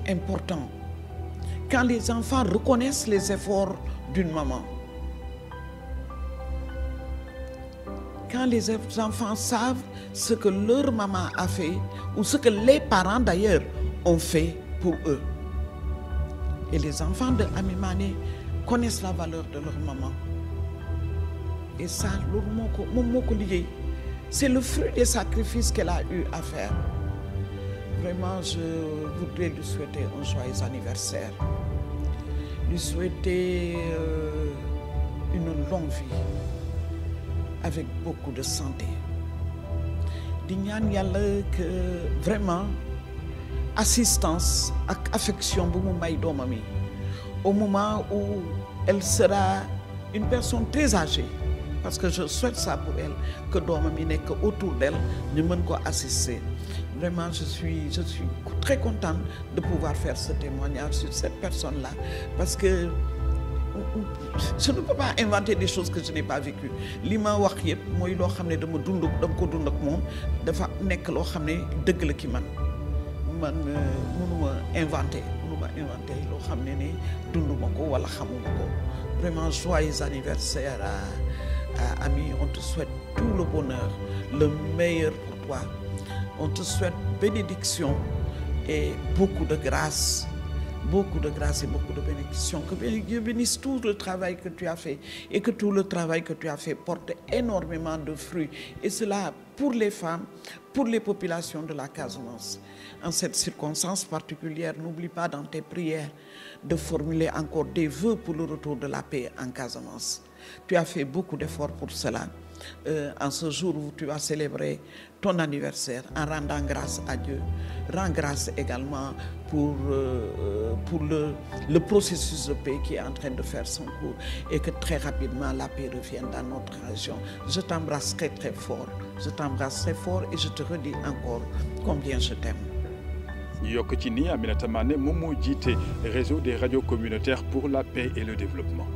important quand les enfants reconnaissent les efforts d'une maman quand les enfants savent ce que leur maman a fait ou ce que les parents d'ailleurs ont fait pour eux et les enfants de Amy Mané connaissent la valeur de leur maman et ça loolu moo ko liggéey c'est le fruit des sacrifices qu'elle a eu à faire vraiment je voudrais lui souhaiter un joyeux anniversaire lui souhaiter une longue vie avec beaucoup de santé di ñaan yàlla que vraiment assistance ak affection bu mu may doomam yi au moment où elle sera une personne très âgée, parce que je souhaite ça pour elle, que doomam yi nekk autour d'elle ñu mën ko assister. Vraiment, je suis très contente de pouvoir faire ce témoignage sur cette personne-là, parce que je ne peux pas inventer des choses que je n'ai pas vécues. Li ma wax yëpp mooy loo xam ne dama ko dund ak moom dafa nekk loo xam ne dëgg la ki man mënuma inventer loo xam ne dunduma ko wala xamuma ko. Vraiment joyeux anniversaire à Ami, on te souhaite tout le bonheur, le meilleur pour toi. On te souhaite bénédiction et beaucoup de grâce et beaucoup de bénédictions. Que Dieu bénisse tout le travail que tu as fait et que tout le travail que tu as fait porte énormément de fruits. Et cela pour les femmes, pour les populations de la Casamance. En cette circonstance particulière, n'oublie pas dans tes prières de formuler encore des vœux pour le retour de la paix en Casamance. Tu as fait beaucoup d'efforts pour cela. En ce jour où tu as célébré ton anniversaire, en rendant grâce à Dieu, rends grâce également pour le processus de paix qui est en train de faire son cours et que très rapidement la paix revienne dans notre région. Je t'embrasse très très fort. Je t'embrasse très fort et je te redis encore combien je t'aime.
ñu yokk ci ni Aminata Mané moom moo jiite réseau des radios communautaires pour la paix et le développement.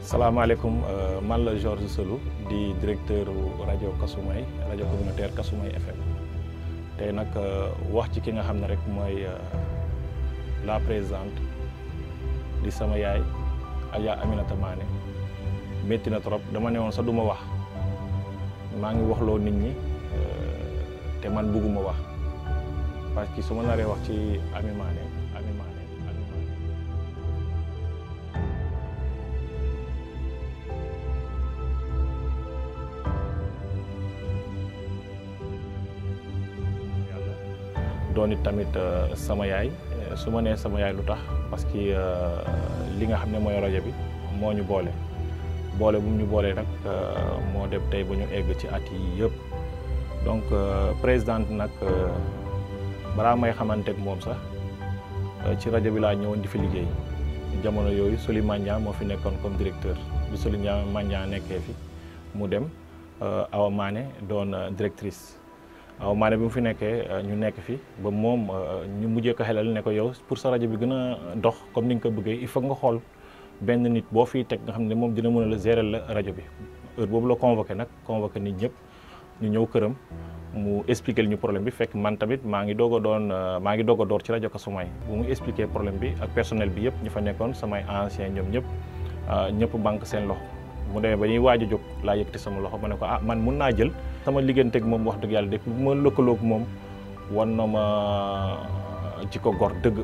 salaamaaleykum man la Georges Selou di directeur rajo Kasumay rajo communautaire Kasumay FM tey nag wax ci ki nga xam ne rek mooy la présidente di sama yaay Adja Aminata Mané métti na trop dama ne woon sax duma wax maa ngi waxloo nit ñi te man bëgguma wax parce que su ma naree wax ci Ami Mané doon it tamit sama yaay su ma nee sama yaay lu tax parce que li nga xam ne mooy rajo bi moo ñu boole bu ñu boolee nag moo dem tey ba ñu egg ci at yi yëpp donc présidente nag balaa may xamante ak moom sax ci rajo bi laa ñëwoon di fi liggéey jamono yooyu Soli Mandiang moo fi nekkoon comme directeur bi Soli Mandiang nekkee fi mu dem Awa Mané doon directrice. waaw Mané bi mu fi nekkee ñu nekk fi ba moom ñu mujjee ko xelal ne ko yow pour sa rajo bi gën a dox comme ni nga ko bëggee il faut nga xool benn nit boo fiy teg nga xam ne moom dina mën a la gérer la rajo bi heure boobu la convoqué nit ñëpp ñu ñëw këram mu expliquer ñu problème bi fekk man tamit maa ngi doog a door ci rajo Kasumay bu mu expliquer problème bi ak personnel bi yëpp ñu fa nekkoon samay ancien ñoom ñëpp banque seen loxo mu demee ba ñuy waaj a jóg laa yëkkati sama loxo ma ne ko man mun naa jël sama liggéeyante ak moom wax dëgg yàlla depuis bu ma lëkkaloog moom wan na ma ci ko gor dëgg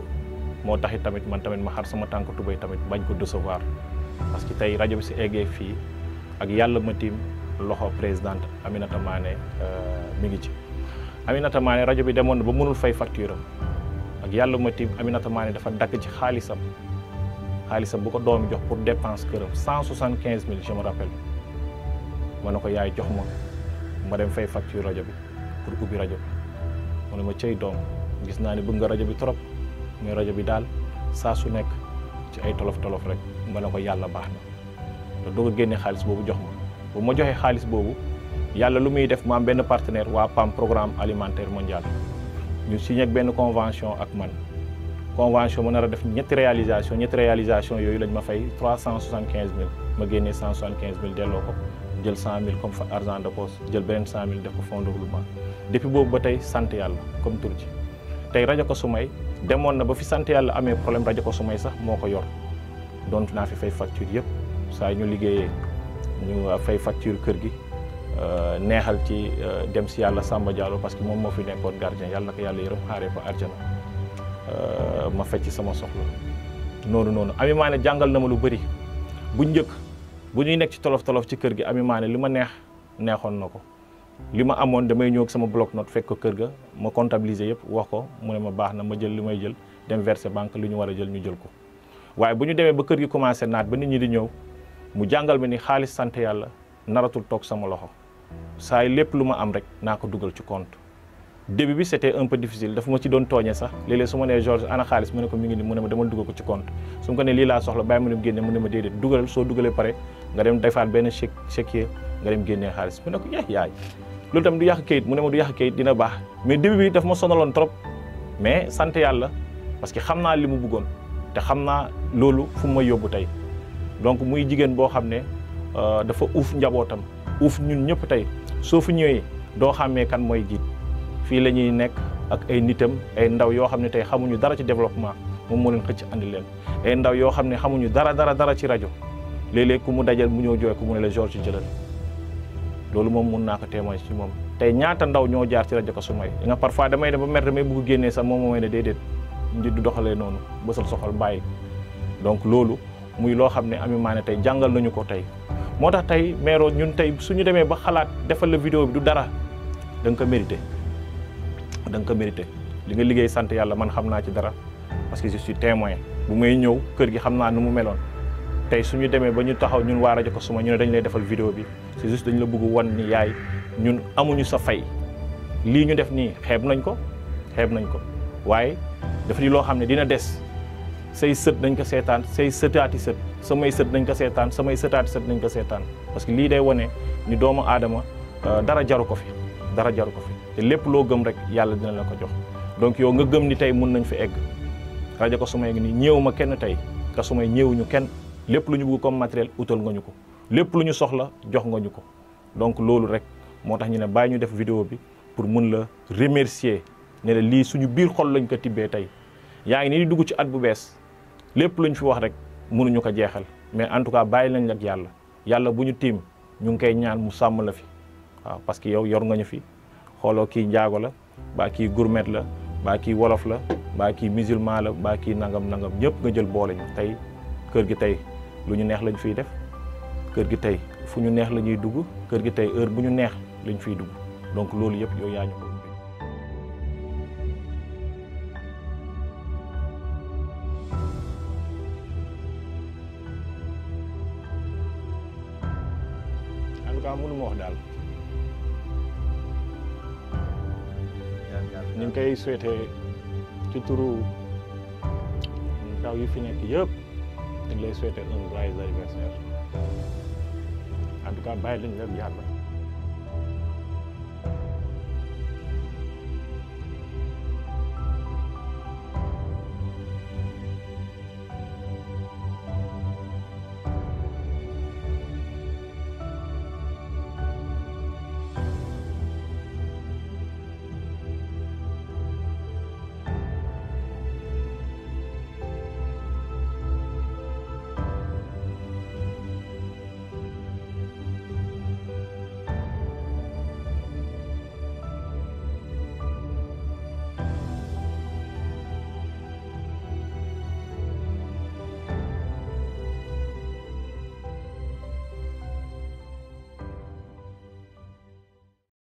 moo taxit tamit man tamit ma xar sama tànk tubéy tamit bañ ko décevoir parce que tey rajo bi si eggee fii ak yàlla ma tiim loxo présidente Aminata Mané mi ngi ci. Aminata Mané rajo bi demoon na ba mënul fay facture am ak yàlla ma tiim Aminata Mané dafa dagg ci xaalisam bu ko doomi jox pour dépense këram 175 000 je me rappelle ma ne ko yaay jox ma dem fay facture rajo bi pour ubbi rajo bi mu ne ma cëy doom gis naa ne bëgg nga rajo bi trop mais rajo bi daal saa su nekk ci ay tolof rek ma ne ko yàlla baax na te doog a génne xaalis boobu jox ma bu ma joxee xaalis boobu yàlla lu muy def ma am benn partenaire waa PAM programme alimentaire mondial ñu signé ak benn convention ak man convention ma nar a def ñetti réalisation yooyu lañ ma fay 375 000 ma génnee 175 000 delloo ko jël 100 000 comme argent de poche jël beneen 100 000 def ko fonds de roulement depuis boobu ba tey sant yàlla comme tur ci tey rajo Kasumay demoon na ba fi sant yàlla amee problème rajo Kasumay sax moo ko yor doon naa fi fay facture yëpp saa ñu liggéeyee ñu fay facture kër gi neexal ci dem si yàlla Samba Diallo parce que moom moo fi nekkoon gardien yàlla na ko yàlla yërëm xaaree ko arjana ma fecc sama soxla noonu Ami Mané jàngal na ma lu bëri bu njëkk bu ñuy nekk ci tolof ci kër gi Ami Mané li ma neexoon na ko li ma amoon damay ñëw ak sama bloc note fekk ko kër ga ma comptabiliser yëpp wax ko mu ne ma baax na ma jël li may jël dem verser banque li ñu war a jël ñu jël ko waaye bu ñu demee ba kër gi commencé naat ba nit ñi di ñëw mu jàngal ma ni xaalis sant yàlla naratul toog sama loxo saa yi lépp lu ma am rek naa ko dugal ci compte. début bi c'était un peu difficile dafa ma ci doon tooñee sax léeg-léeg su ma nee Georges ana xaalis mu ne ko mi ngi ni mu ne ma demal dugal ko ci compte su ma ko ne lii laa soxla bàyyi mu dem génne mu ne ma déedéet dugalal soo dugalee pare nga dem defaat benn chéquier nga dem génnee xaalis mu ne ko yaay loolu tam du yàq kayit mu ne ma du yàq kayit dina baax mais début bi daf ma sonaloon trop mais sant yàlla parce que xam naa li mu bëggoon te xam naa loolu fu mu ma yóbbu tey donc muy jigéen boo xam ne dafa uuf njabootam uuf ñun ñëpp tey soo fi ñëwee doo xàmmee kan mooy jiit fii la ñuy nekk ak ay nitam ay ndaw yoo xam ne tey xamuñu dara ci développement moom moo leen xëcc andi leen ay ndaw yoo xam ne xamuñu dara ci rajo léeg-léeg ku mu dajal mu ñëw jooy ku mu ne la Georges jëlal loolu moom mun naa ko témoin ci moom tey ñaata ndaw ñoo jaar ci rajo Kasumay nga parfois damay dem ba mer damay bëgg génnee sax moom mooy ne déedéet nit du doxalee noonu bësal soxal bàyyi donc loolu muy loo xam ne Amy Mané tey jàngal nañu ko tey moo tax tey Mero ñun tey suñu demee ba xalaat defal la vidéo bi du dara da nga ko mérité li nga liggéey sant yàlla man xam naa ci dara parce que je suis témoin bu may ñëw kër gi xam naa nu mu meloon tey suñu demee ba ñu taxaw ñun waa rajo Kasumay ñu ne dañ lay defal vidéo bi c'est juste dañ la bëgg wan ni yaay ñun amuñu sa fay lii ñu def nii xeeb nañ ko waaye dafa di loo xam ne dina des say sët nañ ko seetaan say sëtaati sët samay sët nañ ko seetaan samay sëtaati sët nañ ko seetaan parce que lii day wane ni doomu aadama dara jaru ko fi te lépp loo gëm rek yàlla dina la ko jox donc yow nga gëm ni tey mun nañ fi egg rajo Kasumay ngi nii ñëw ma kenn tey Kasumay ñëwuñu kenn lépp lu ñu bëgg comme matériel utal nga ñu ko lépp lu ñu soxla jox nga ñu ko donc loolu rek moo tax ñu ne bàyyi ñu def vidéo bi pour mun la remercier ne la lii suñu biir xol lañ ko tibbee tey yaa ngi nii di dugg ci at bu bees lépp luñ fi wax rek mënuñu ko jeexal mais en tout cas bàyyi nañ ak yàlla bu ñu tiim ñu ngi koy ñaan mu sàmm la fi waaw parce que yow yor nga ñu fi xooloo kii njaago la baa kii gourmet la baa kii wolof la baa kii musulman la baa kii nangam ñëpp nga jël boole ñu tey kër gi tey lu ñu neex lañ fiy def kër gi tey fu ñu neex la ñuy dugg kër gi tey heure bu ñu neex lañ fiy dugg donc loolu yëpp yow yaa ñu ko en tout cas mënu ma wax daal ñu ngi koy souhaité ci turu ndaw yi fi nekk yëpp dañ lay souhaité un joyeux anniversaire en tout cas bàyyi lañ la yàlla